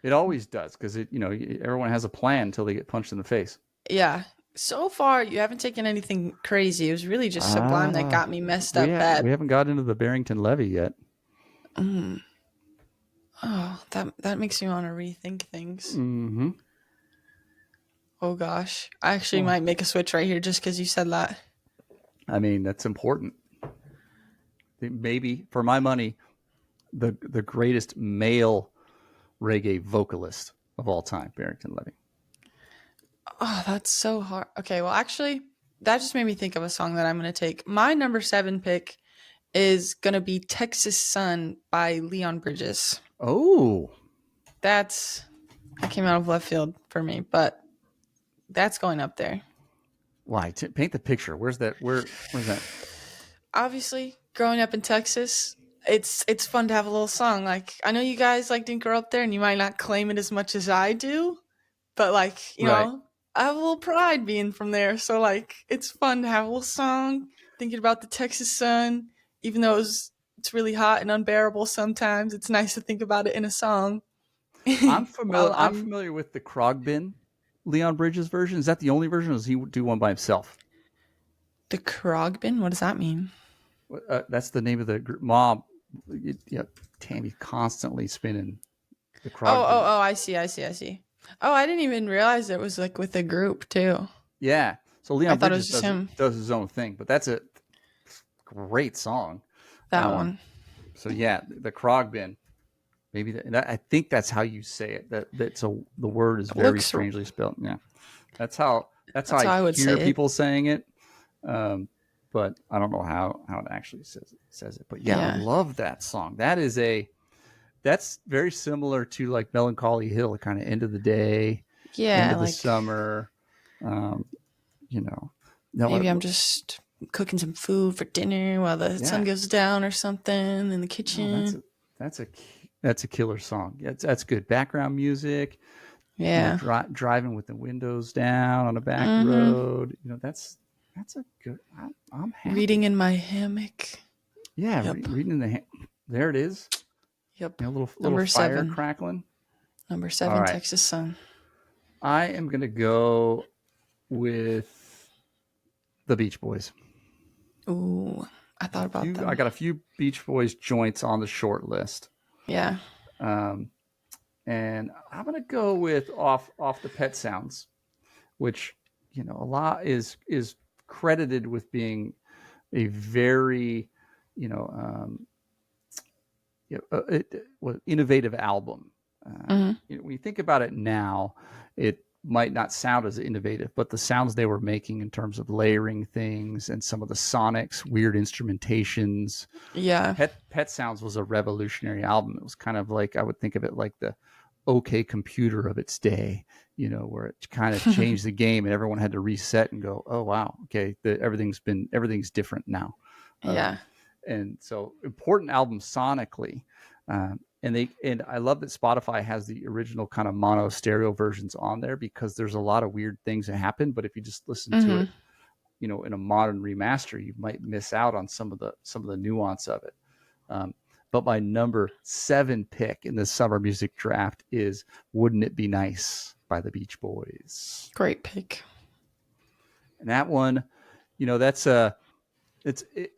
It always does because everyone has a plan until they get punched in the face. Yeah. So far, you haven't taken anything crazy. It was really just Sublime that Ah, got me messed we up ha- we bad. haven't got into the Barrington Levy yet. Mm. Oh, that makes me want to rethink things. Mm-hmm. Oh gosh, I actually Well, might make a switch right here just because you said that. I mean that's important. Maybe for my money, the greatest male reggae vocalist of all time, Barrington Levy. Oh, that's so hard. Okay, well, actually, that just made me think of a song that I'm going to take. My number 7 pick is going to be Texas Sun by Leon Bridges. Oh, That's, that came out of left field for me, but that's going up there. why? Paint the picture. Where's that? Where's that? Obviously, growing up in Texas, it's fun to have a little song. Like, I know you guys like didn't grow up there and you might not claim it as much as I do, but like, Right. I have a little pride being from there. So like, it's fun to have a little song thinking about the Texas sun, even though it's really hot and unbearable sometimes. It's nice to think about it in a song. I'm familiar. While I'm I'm familiar with the Krogbin Leon Bridges version. Is that the only version, or does he do one by himself? the Krogbin, what does that mean? That's the name of the group. Mom, yeah, Tammy constantly spinning the Oh, oh, Krogbin. oh, I see. Oh, I didn't even realize it was like with a group too. Yeah. So I Leon thought it Bridges was just him. does his own thing, but that's a great song. That Um, one. so yeah, the Krogbin. Maybe I think that's how you say it. That's a the word is It very looks strangely spelled. Yeah, that's how that's I how I would hear say it. people saying it. Um, but I don't know how it actually says it. But yeah, I Yeah. love that song. That's very similar to like Melancholy Hill, kind of end of the day, end Yeah, of the like summer. Um, you know, no, maybe I'm just cooking some food for dinner while the sun yeah, goes down or something in the no, kitchen. that's a that's a killer song. That's good background music. Yeah. Driving with the windows down on a back Mm-hmm. road. That's a good. I'm Reading happy. in my hammock. Yeah, Yep. reading in there it is. Yep. Little Number fire 7. crackling. Number All 7, right, Texas Sun. I am gonna go with the Beach Boys. Ooh, I thought about I them. got a few Beach Boys joints on the short list, Yeah. um, and I'm gonna go with off the Pet Sounds, which a lot is credited with being a very you know innovative album. Mm-hmm. When you think about it now, it might not sound as innovative, but the sounds they were making in terms of layering things and some of the sonics, weird instrumentations. Yeah. Pet Sounds was a revolutionary album. It was kind of like, I would think of it like the OK Computer of its day, where it kind of changed the game and everyone had to reset and go, oh wow, okay, everything's different now. Yeah. Um, and so important album sonically. And I love that Spotify has the original kind of mono stereo versions on there, because there's a lot of weird things that happen. But if you just listen to Mm-hmm. it, in a modern remaster, you might miss out on some of the nuance of it. Um, but my number 7 pick in the summer music draft is "Wouldn't It Be Nice" by the Beach Boys, Great pick. and that one, that's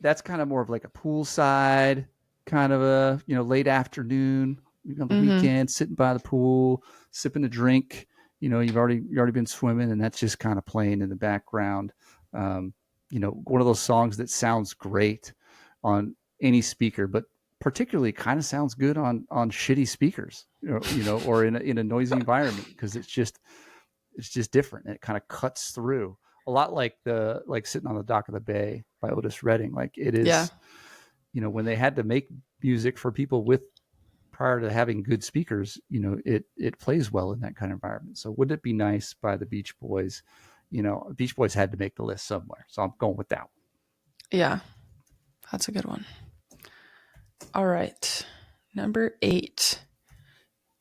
that's kind of more of like a poolside kind of a late afternoon, maybe on the Mm-hmm. weekend, sitting by the pool, sipping a drink. You've already been swimming, and that's just kind of playing in the background. Um, one of those songs that sounds great on any speaker, but particularly kind of sounds good on shitty speakers, or in a noisy environment, because it's just different. And it kind of cuts through a lot, like Sitting on the Dock of the Bay by Otis Redding. Like it Yeah. is, when they had to make music for people with prior to having good speakers, it plays well in that kind of environment. So Would It Be Nice by the Beach Boys? Beach Boys had to make the list somewhere, so I'm going with that one. Yeah. That's a good one. All right. Number 8.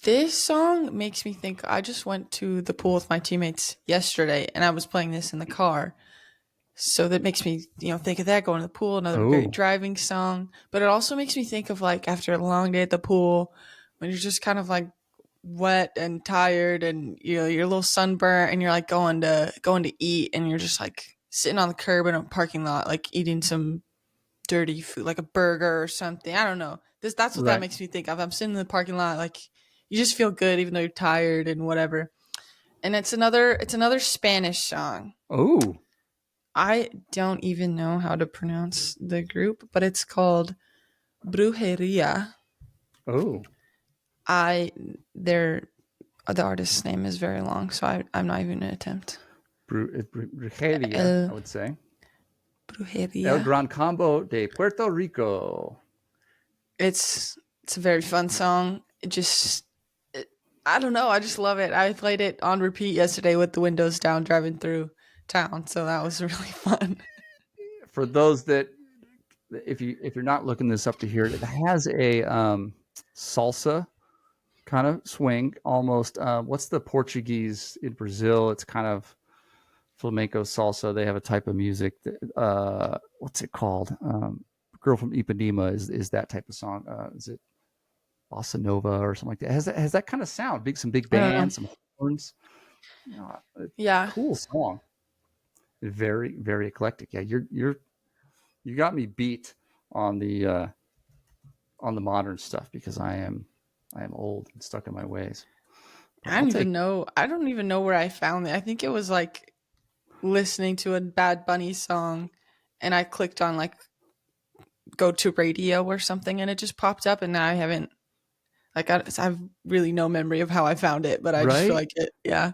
This song makes me think. I just went to the pool with my teammates yesterday and I was playing this in the car. So that makes me, think of that going to the pool, another great Oh, driving song. But it also makes me think of like after a long day at the pool, when you're just kind of like wet and tired and you're a little sunburnt and you're like going to eat and you're just like sitting on the curb in a parking lot, like eating some dirty food, like a burger or something. I don't know. That's what that right. makes me think of. I'm sitting in the parking lot, like you just feel good even though you're tired and whatever. And it's another Spanish song. Oh, I don't even know how to pronounce the group, but it's called Brujeria. oh, I their the artist's name is very long, so I'm not even gonna attempt. Brujeria, I El would say. El Brujeria. Gran Combo de Puerto Rico. It's a very fun song. It, I don't know. I just love it. I played it on repeat yesterday with the windows down driving through town, so that was really fun. For those that, if you're not looking this up to hear it, it has a salsa kind of swing, almost. What's the Portuguese in Brazil? It's kind of flamenco salsa. They have a type of music. That, what's it called? Girl from Ipanema is that type of song. Is it bossa nova or something like that? Has that kind of sound. Some big I don't know. bands, some horns. You know, Yeah, cool song. Very very eclectic. Yeah, you got me beat on the modern stuff because I am old and stuck in my ways. But I I'll don't take even know. I don't even know where I found it. I think it was like listening to a Bad Bunny song, and I clicked on like go to radio or something, and it just popped up, and now I haven't. Like I have really no memory of how I found it, but I just feel right. like it. Yeah,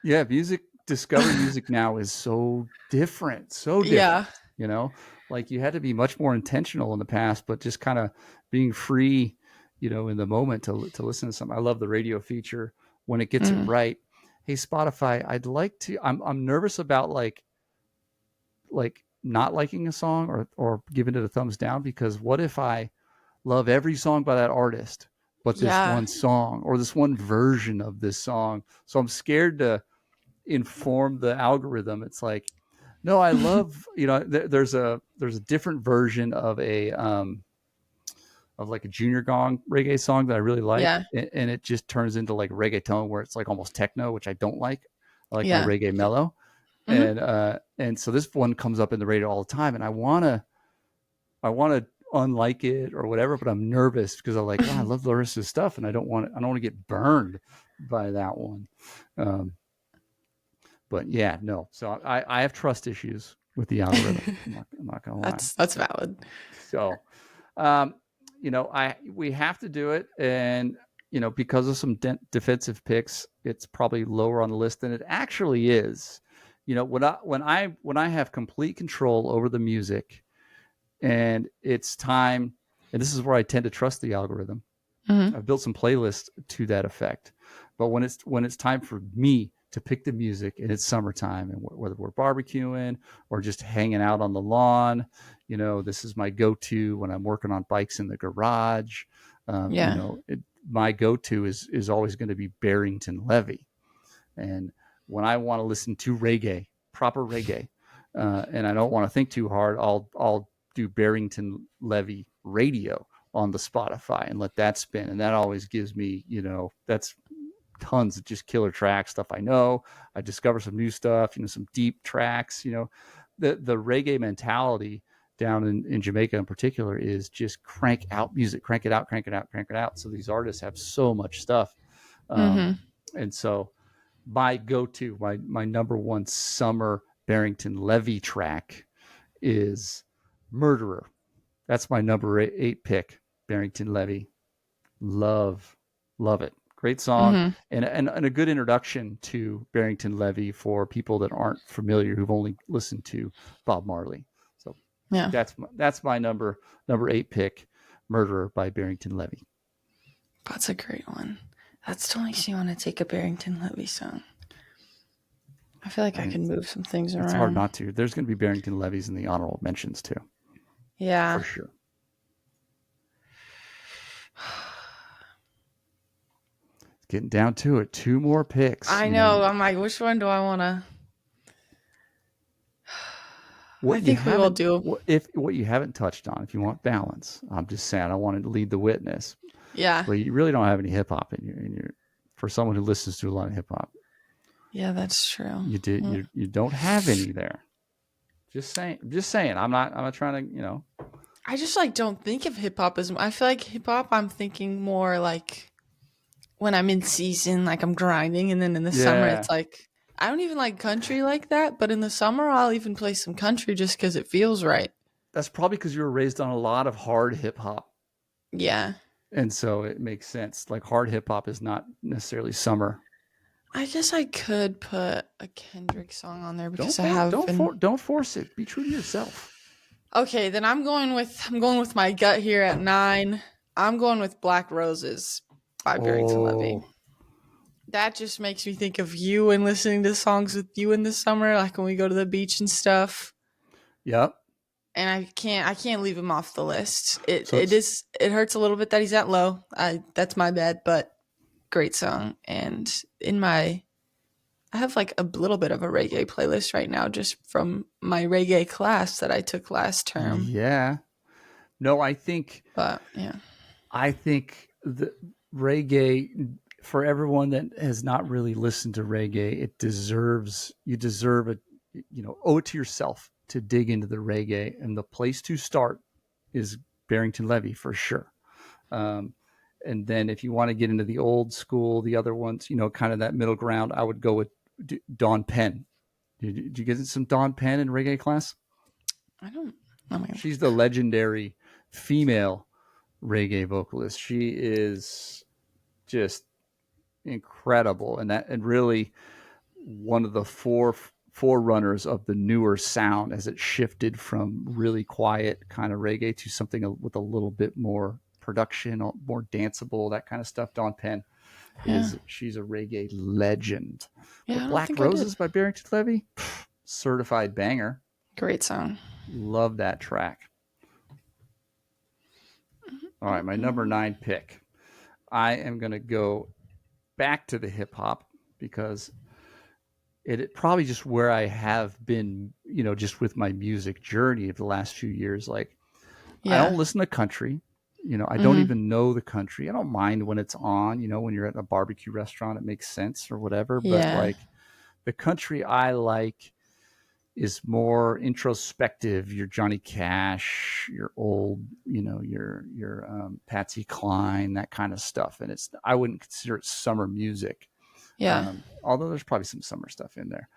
Yeah, music discovering music now is so different, so yeah. different. You know, like you had to be much more intentional in the past, but just kind of being free, in the moment to listen to something. I love the radio feature when it gets it Mm. right. Hey Spotify, I'd like to. I'm nervous about like not liking a song or giving it a thumbs down because what if I love every song by that artist, but this Yeah, one song or this one version of this song? So I'm scared to inform the algorithm. It's like, no, I love, there's a different version of like a Junior Gong reggae song that I really like, yeah, and it just turns into like reggaeton where it's like almost techno, which I don't like. I like my yeah. reggae mellow, Hmm. and so this one comes up in the radio all the time, and I want to unlike it or whatever, but I'm nervous because I'm like, oh, I love Larissa's stuff, and I don't want to get burned by that one. Um, but yeah, no. So I have trust issues with the algorithm. I'm not gonna lie. That's valid. So, um, we have to do it, and because of some defensive picks, it's probably lower on the list than it actually is. When I have complete control over the music, and it's time, and this is where I tend to trust the algorithm. Hmm. I've built some playlists to that effect. But when it's time for me to pick the music and it's summertime and whether we're barbecuing or just hanging out on the lawn, this is my go-to when I'm working on bikes in the garage. Um, you Yeah, know, it, my go-to is always going to be Barrington Levy. And when I want to listen to reggae, proper reggae, and I don't want to think too hard, I'll do Barrington Levy radio on the Spotify and let that spin. And that always gives me, that's tons of just killer tracks, stuff I know. I discover some new stuff, some deep tracks, the reggae mentality down in Jamaica in particular is just crank out music, crank it out, crank it out, crank it out. So these artists have so much stuff. Um, hmm, and so my go-to, my number one summer Barrington Levy track is Murderer. That's my number eight pick, Barrington Levy. Love it. Great song hmm. and a good introduction to Barrington Levy for people that aren't familiar who've only listened to Bob Marley. So Yeah, that's my number eight pick, Murderer by Barrington Levy. that's a great one. That still makes me want to take a Barrington Levy song. I feel like I I mean, can move some things it's hard around. not to. There's going to be Barrington Levies in the honorable mentions too, Yeah. for sure. It's getting down to it. Two more picks. I know. I'm like, which one do I want to? I What you think we will haven't do. what you haven't touched on, if you want balance, I'm just saying I wanted to lead the witness, Yeah. but you really don't have any hip hop in your for someone who listens to a lot of hip hop. Yeah, that's true. You don't have any there. Just saying. I'm not trying to, I just like don't think of hip hop as I feel like hip hop I'm thinking more like when I'm in season, like I'm grinding, and then in the summer yeah. it's like I don't even like country like that, but in the summer I'll even play some country just cuz it feels right. That's probably because you were raised on a lot of hard hip hop. Yeah. And so it makes sense. Like hard hip hop is not necessarily summer I guess I could put a Kendrick song on there Don't because I for have don't been. for don't force it. Be true to yourself. Okay, then I'm going with my gut here at 9. I'm going with Black Roses by Barrington Levy. Oh, That just makes me think of you and listening to songs with you in the summer, like when we go to the beach and stuff. yep. And I can't leave him off the list. It So it it's is it hurts a little bit that he's at low. I That's my bad, but great song. And in my I have like a little bit of a reggae playlist right now just from my reggae class that I took last term. yeah. No, But yeah. I think the reggae for everyone that has not really listened to reggae, you deserve it, owe it to yourself to dig into the reggae, and the place to start is Barrington Levy for sure. Um, and then if you want to get into the old school, the other ones, kind of that middle ground, I would go with Dawn Penn. Did you get some Dawn Penn in reggae class? I don't oh my She's the legendary female reggae vocalist. She is just incredible, and really one of the forerunners of the newer sound as it shifted from really quiet kind of reggae to something with a little bit more production, more danceable, that kind of stuff. Dawn Penn yeah. she's a reggae legend. Yeah, But I don't Black think I did. Roses by Barrington Levy, certified banger. Great song. Love that track. All right, my number 9 pick. I am going to go back to the hip hop because it probably just where I have been, just with my music journey of the last few years. Like, I Yeah. don't listen to country. I don't Mhm. even know the country. I don't mind when it's on, when you're at a barbecue restaurant, it makes sense or whatever. But Yeah. like the country I like is more introspective. Your Johnny Cash, your old, your Patsy Cline, that kind of stuff. And I wouldn't consider it summer music, Yeah. although there's probably some summer stuff in there.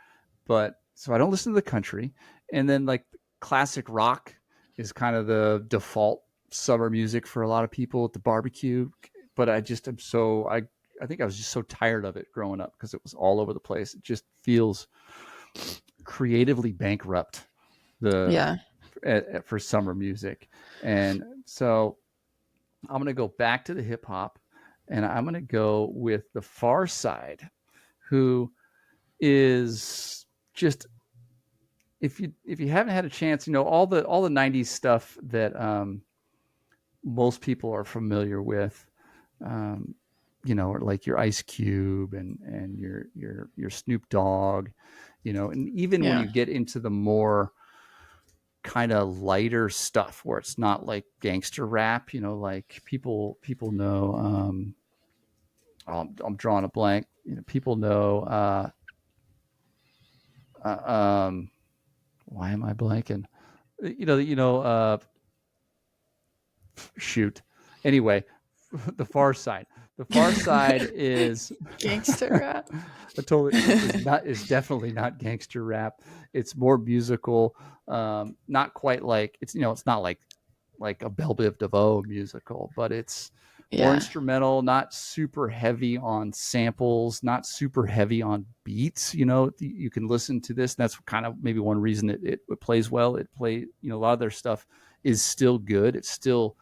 But so I don't listen to the country, and then like classic rock is kind of the default summer music for a lot of people at the barbecue. But I just am so I think I was just so tired of it growing up because it was all over the place. It just feels creatively bankrupt the Yeah. for summer music. And so I'm going to go back to the hip hop, and I'm going to go with the Far Side, who is just, if you haven't had a chance, all the 90s stuff that most people are familiar with, um, or like your Ice Cube and your Snoop Dogg, and even when Yeah. you get into the more kind of lighter stuff where it's not like gangster rap, like people know, I'm drawing a blank, people know, um why am I blanking, shoot, anyway, the Far Side, is Gangster rap. I totally is definitely not gangster rap. It's more musical, not quite like it's not like a Belle Biv DeVoe musical, but it's more Yeah. instrumental, not super heavy on samples, not super heavy on beats. You can listen to this. And that's kind of maybe one reason it plays well. A lot of their stuff is still good. It still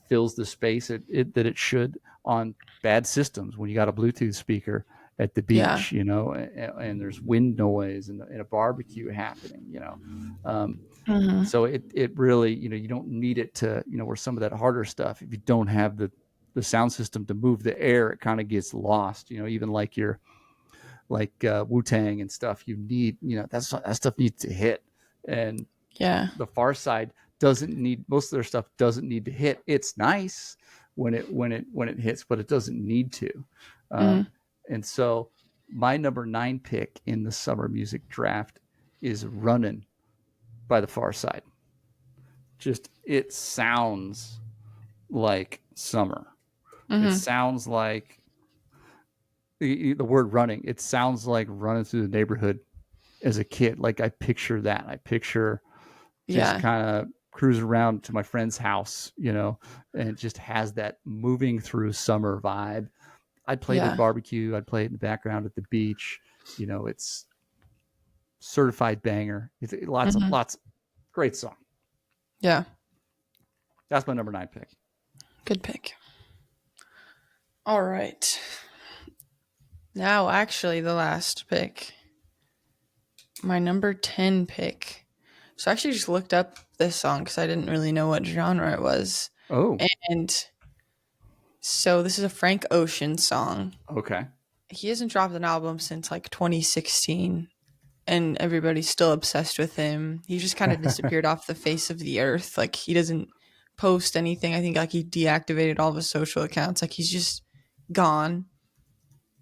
fills the space that it should on bad systems when you got a Bluetooth speaker at the Yeah. beach, and there's wind noise and a barbecue happening, Um, Mhm. so it really, you don't need it to, where some of that harder stuff, if you don't have the sound system to move the air, it kind of gets lost, even like your like Wu-Tang and stuff, you need, that stuff needs to hit. And Yeah. the Far Side doesn't need, most of their stuff doesn't need to hit. It's nice when it hits, but it doesn't need to. Mhm. And so my number 9 pick in the summer music draft is Runnin' by the Far Side. Just it sounds like summer. It Mhm. sounds like the word running. It sounds like running through the neighborhood as a kid. Like I picture that. I picture just Yeah. kind of cruise around to my friend's house, and it just has that moving through summer vibe. I'd play it at Yeah. barbecue. I'd play it in the background at the beach. It's certified banger. It's Hmm. lots, great song. Yeah. That's my number 9 pick. Good pick. All right. Now, actually, the last pick. My number 10 pick. So I actually just looked up this song because I didn't really know what genre it was. Oh, And so this is a Frank Ocean song. okay. He hasn't dropped an album since like 2016, and everybody's still obsessed with him. He just kind of disappeared off the face of the earth. Like he doesn't post anything. I think like he deactivated all of his social accounts. Like he's just gone.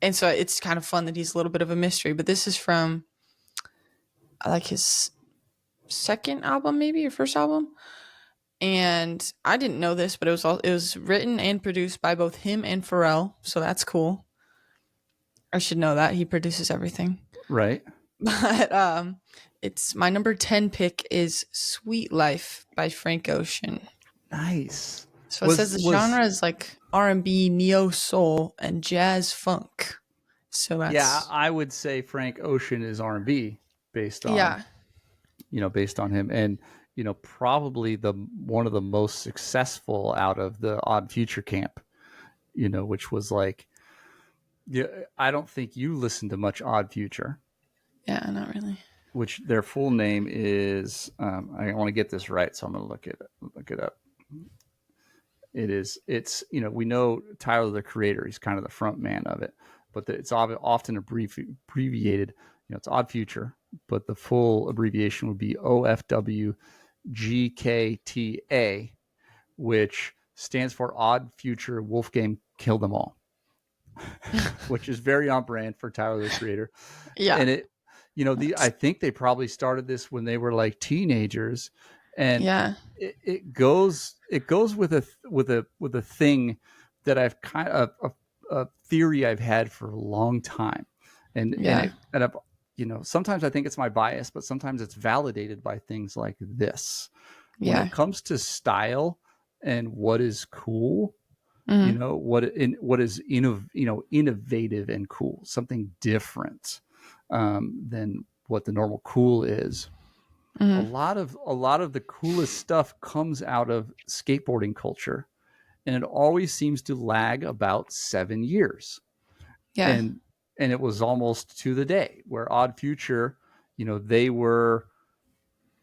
And so it's kind of fun that he's a little bit of a mystery. But this is from like his second album, maybe or first album. And I didn't know this, but it was written and produced by both him and Pharrell. So that's cool. I should know that he produces everything. Right. But it's my number 10 pick is Sweet Life by Frank Ocean. Nice. So it says the Was genre is like R&B, neo soul, and jazz funk. So Yeah, that's I would say Frank Ocean is R&B based on, yeah, based on him, and probably the one of the most successful out of the Odd Future camp, which was like, yeah, I don't think you listened to much Odd Future, yeah, not really. which their full name is, I want to get this right, so I'm going to look it up. It's we know Tyler the Creator, he's kind of the front man of it, but it's often abbreviated. It's Odd Future, but the full abbreviation would be OFWGKTA, which stands for Odd Future Wolfgang Kill Them All, which is very on brand for Tyler the Creator. Yeah. And I think they probably started this when they were like teenagers, and Yeah. it goes with a thing that I've kind of a theory I've had for a long time, Yeah. and I've sometimes I think it's my bias, but sometimes it's validated by things like this. When Yeah. it comes to style and what is cool, Mhm. what is innovative and cool, something different than what the normal cool is. A Mhm. lot of the coolest stuff comes out of skateboarding culture, and it always seems to lag about 7 years. Yeah. And it was almost to the day where Odd Future, they were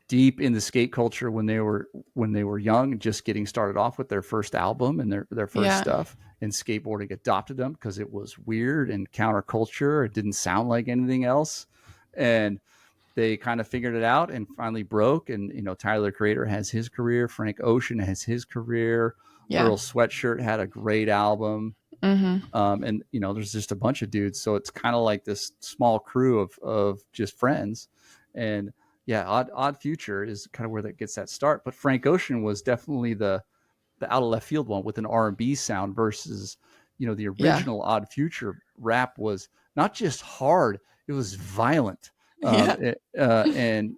deep in the skate culture when they were young, just getting started off with their first album and their first Yeah. stuff, and skateboarding adopted them because it was weird and counterculture. It didn't sound like anything else, and they kind of figured it out and finally broke. And Tyler the Creator has his career, Frank Ocean has his career, Yeah. Earl Sweatshirt had a great album, Mhm. and there's just a bunch of dudes, so it's kind of like this small crew of just friends. And yeah, Odd Future is kind of where that gets that start. But Frank Ocean was definitely the out of left field one with an R&B sound versus the Yeah. original Odd Future rap was not just hard, it was violent, Yeah. and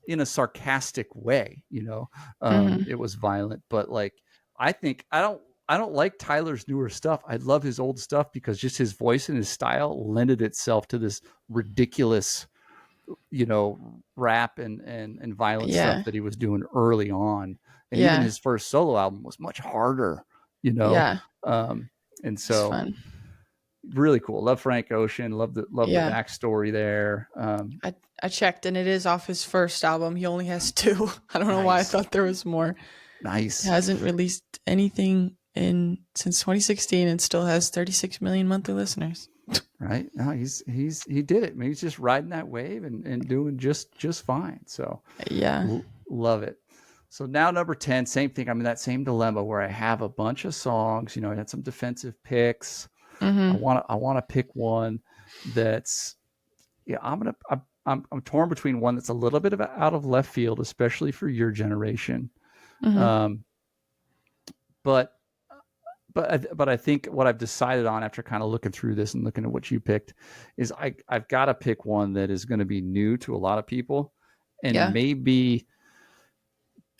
in a sarcastic way. Mhm. It was violent, but like I don't like Tyler's newer stuff. I love his old stuff because just his voice and his style lended itself to this ridiculous, rap and violent stuff Yeah. that he was doing early on. And even Yeah. his first solo album was much harder, you know. Yeah. Um, and It's so fun. really cool. Love Frank Ocean. Love the Yeah. backstory there. I checked and it is off his first album. He only has two. I don't know why I Nice, thought there was more. He nice, hasn't released anything in since 2016 and still has 36 million monthly listeners. right? No, he did it. Maybe he's just riding that wave and doing just fine. So Yeah. love it. So now number 10, same thing. I'm in that same dilemma where I have a bunch of songs. I had some defensive picks. Mhm. I want to pick one that's I'm torn between one that's a little bit of out of left field, especially for your generation. Mhm. Um, but but I think what I've decided on after kind of looking through this and looking at what you picked is I've got to pick one that is going to be new to a lot of people, and Yeah. maybe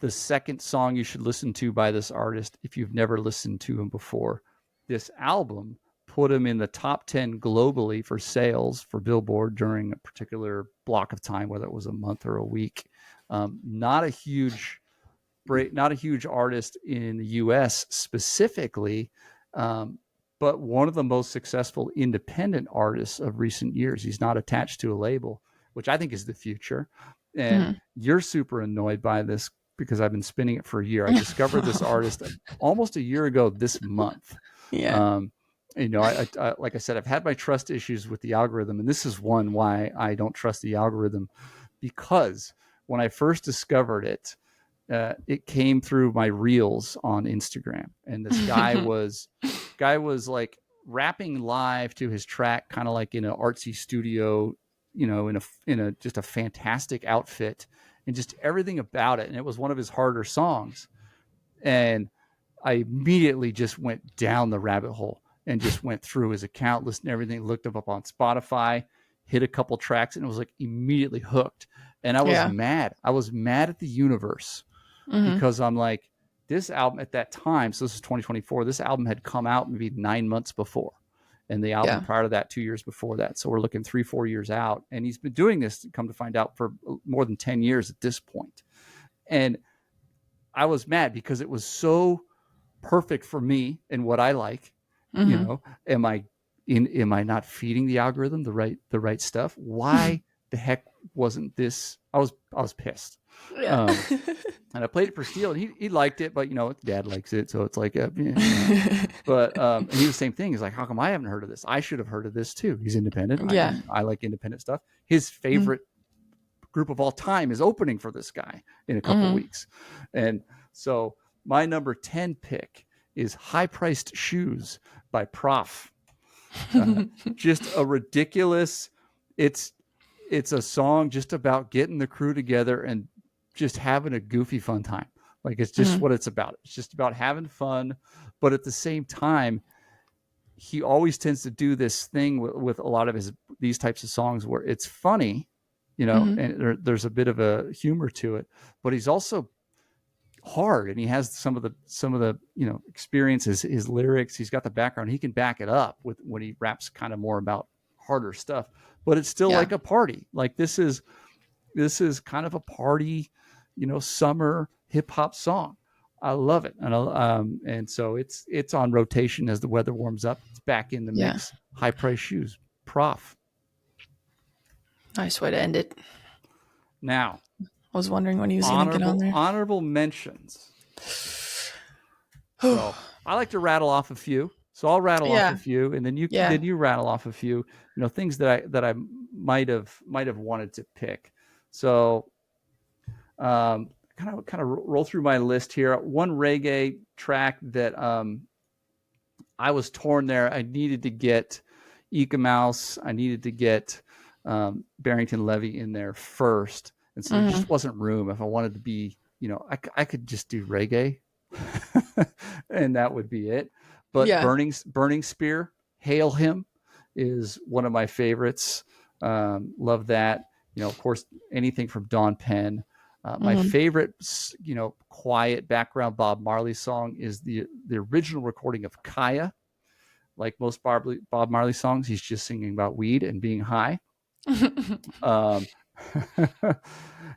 the second song you should listen to by this artist if you've never listened to him before. this album put him in the top 10 globally for sales for Billboard during a particular block of time, whether it was a month or a week. Not a huge not a huge artist in the US specifically, um, but one of the most successful independent artists of recent years. He's not attached to a label, which I think is the future. And Mhm. you're super annoyed by this because I've been spinning it for a year. I discovered this artist almost a year ago this month. Yeah. Um, like I said, I've had my trust issues with the algorithm, and this is one why I don't trust the algorithm, because when I first discovered it, it came through my reels on Instagram, and this guy was like rapping live to his track, kind of like in an artsy studio, in a just a fantastic outfit, and just everything about it. And it was one of his harder songs, and I immediately just went down the rabbit hole and just went through his account, listened to everything, looked him up on Spotify, hit a couple tracks, and it was like immediately hooked. And I was Yeah. mad. I was mad at the universe Mhm. because I'm like, this album at that time, so this is 2024, this album had come out maybe 9 months before. And the album Yeah. prior to that, 2 years before that. So we're looking 3-4 years out. And he's been doing this, come to find out, for more than 10 years at this point. And I was mad because it was so perfect for me and what I like. You Mhm. know, am I not feeding the algorithm the right stuff? Why the heck wasn't this? I was pissed. Yeah. Um, and I played it for Steele, and he liked it, but Dad likes it, so it's like, But and he was the same thing. He's like, how come I haven't heard of this? I should have heard of this too. He's independent. Yeah. I like independent stuff. His Mhm. favorite group of all time is opening for this guy in a couple Mhm. weeks, and so my number 10 pick is High Priced Shoes by Prof. Just a ridiculous. It's it's a song just about getting the crew together and just having a goofy fun time. Like, it's just Mhm. what it's about. It's just about having fun, but at the same time, he always tends to do this thing with a lot of these types of songs where it's funny, Mhm. and there's a bit of a humor to it, but he's also hard, and he has some of the experiences, his lyrics. He's got the background, he can back it up with when he raps kind of more about harder stuff, but it's still Yeah. like a party. Like, this is kind of a party, summer hip hop song. I love it, and so it's on rotation as the weather warms up. It's back in the Yeah. mix. High Price Shoes, Prof. Nice way to end it. Now, I was wondering when he was gonna get on there. honorable mentions. So I like to rattle off a few. So I'll rattle off Yeah. a few, and then Yeah. you rattle off a few. Things that I might have wanted to pick. So kind of roll through my list here. One reggae track that I was torn there. I needed to get Eka Mouse. I needed to get Barrington Levy in there first, and so there Mhm. just wasn't room. If I wanted to be, I could just do reggae, and that would be it. But Yeah. Burning Spear, Hail Him, is one of my favorites. Love that. Of course, anything from Don Penn. My Mhm. favorite, quiet background Bob Marley song is the original recording of Kaya. Like most Bob Marley songs, he's just singing about weed and being high. Um,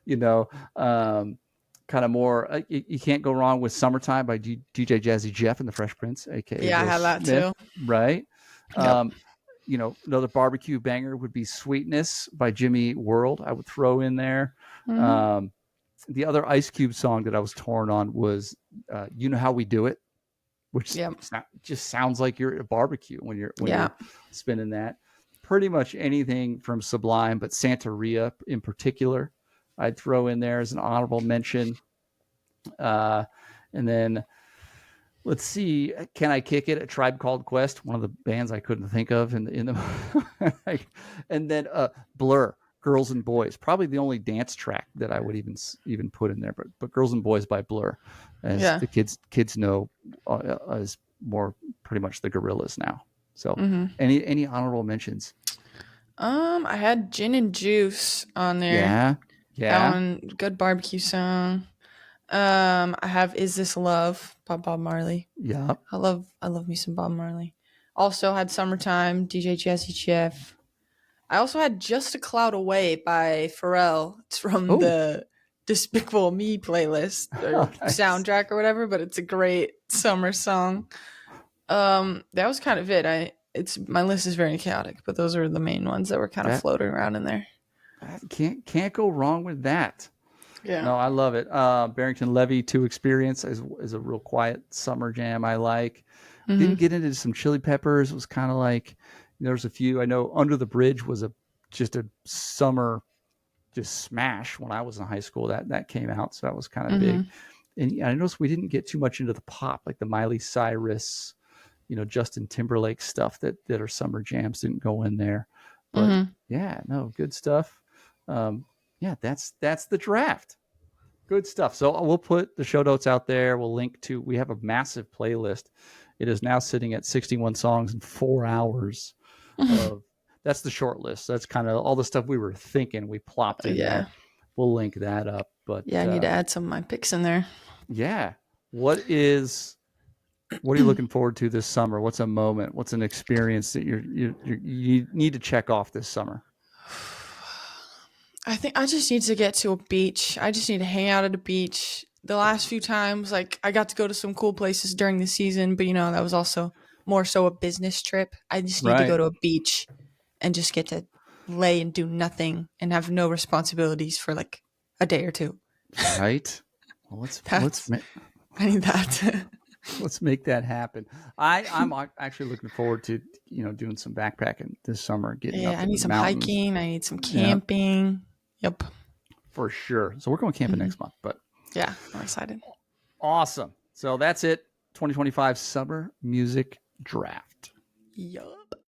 you know, um, kind of more. You can't go wrong with "Summertime" by DJ Jazzy Jeff and the Fresh Prince, aka Yeah, I Will have that too. Smith. Right. Yep. Um, another barbecue banger would be "Sweetness" by Jimmy World. I would throw in there. Mhm. Um, the other Ice Cube song that I was torn on was "You Know How We Do It," which Yep. just sounds like you're at a barbecue when Yeah. you're spinning that. Pretty much anything from Sublime, but Santeria in particular, I'd throw in there as an honorable mention. Uh, and then let's see, Can I Kick It? A Tribe Called Quest, one of the bands I couldn't think of in the and then Blur, Girls and Boys, probably the only dance track that I would even put in there, but Girls and Boys by Blur, as Yeah. the kids know, is more pretty much the Gorillas now. So Mhm. any honorable mentions? I had Gin and Juice on there. Yeah, That yeah. one, good barbecue song. I have "Is This Love" by Bob Marley. Yeah. I love me some Bob Marley. Also had "Summertime" DJ Jazzy Jeff. I also had "Just a Cloud Away" by Pharrell. It's from Oh, the Despicable Me playlist or nice. soundtrack or whatever, but it's a great summer song. That was kind of it. I it's my list is very chaotic, but those are the main ones that were kind of That, floating around in there. that can't go wrong with that. Yeah. No, I love it. Barrington Levy to Experience is a real quiet summer jam I like. Didn't Mhm. get into some Chili Peppers. It was kind of like there's a few. I know Under the Bridge was just a summer just smash when I was in high school. That came out, so that was kind of big. Mhm. And I noticed we didn't get too much into the pop, like the Miley Cyrus, Justin Timberlake stuff that are summer jams didn't go in there. But Mhm. yeah, no, good stuff. Yeah, that's the draft. Good stuff. So we'll put the show notes out there. We'll link to. We have a massive playlist. It is now sitting at 61 songs and 4 hours of. That's the short list. That's kind of all the stuff we were thinking. We plopped in there. Yeah. We'll link that up. But Yeah, I need to add some of my picks in there. yeah, what is what are you looking forward to this summer? What's a moment? What's an experience that you need to check off this summer? I think I just need to get to a beach. I just need to hang out at a beach. The last few times, like I got to go to some cool places during the season, but that was also more so a business trip. I just need to Right. go to a beach and just get to lay and do nothing and have no responsibilities for like a day or two. Right. Well, That's I need that. let's make that happen. I'm actually looking forward to doing some backpacking this summer, getting Yeah, up I in need the some mountains. hiking. I need some Yeah, camping. Yep. for sure. So we're going camping Hmm. next month, but Yeah, I'm excited. awesome. So that's it. 2025 Summer Music Draft. Yup.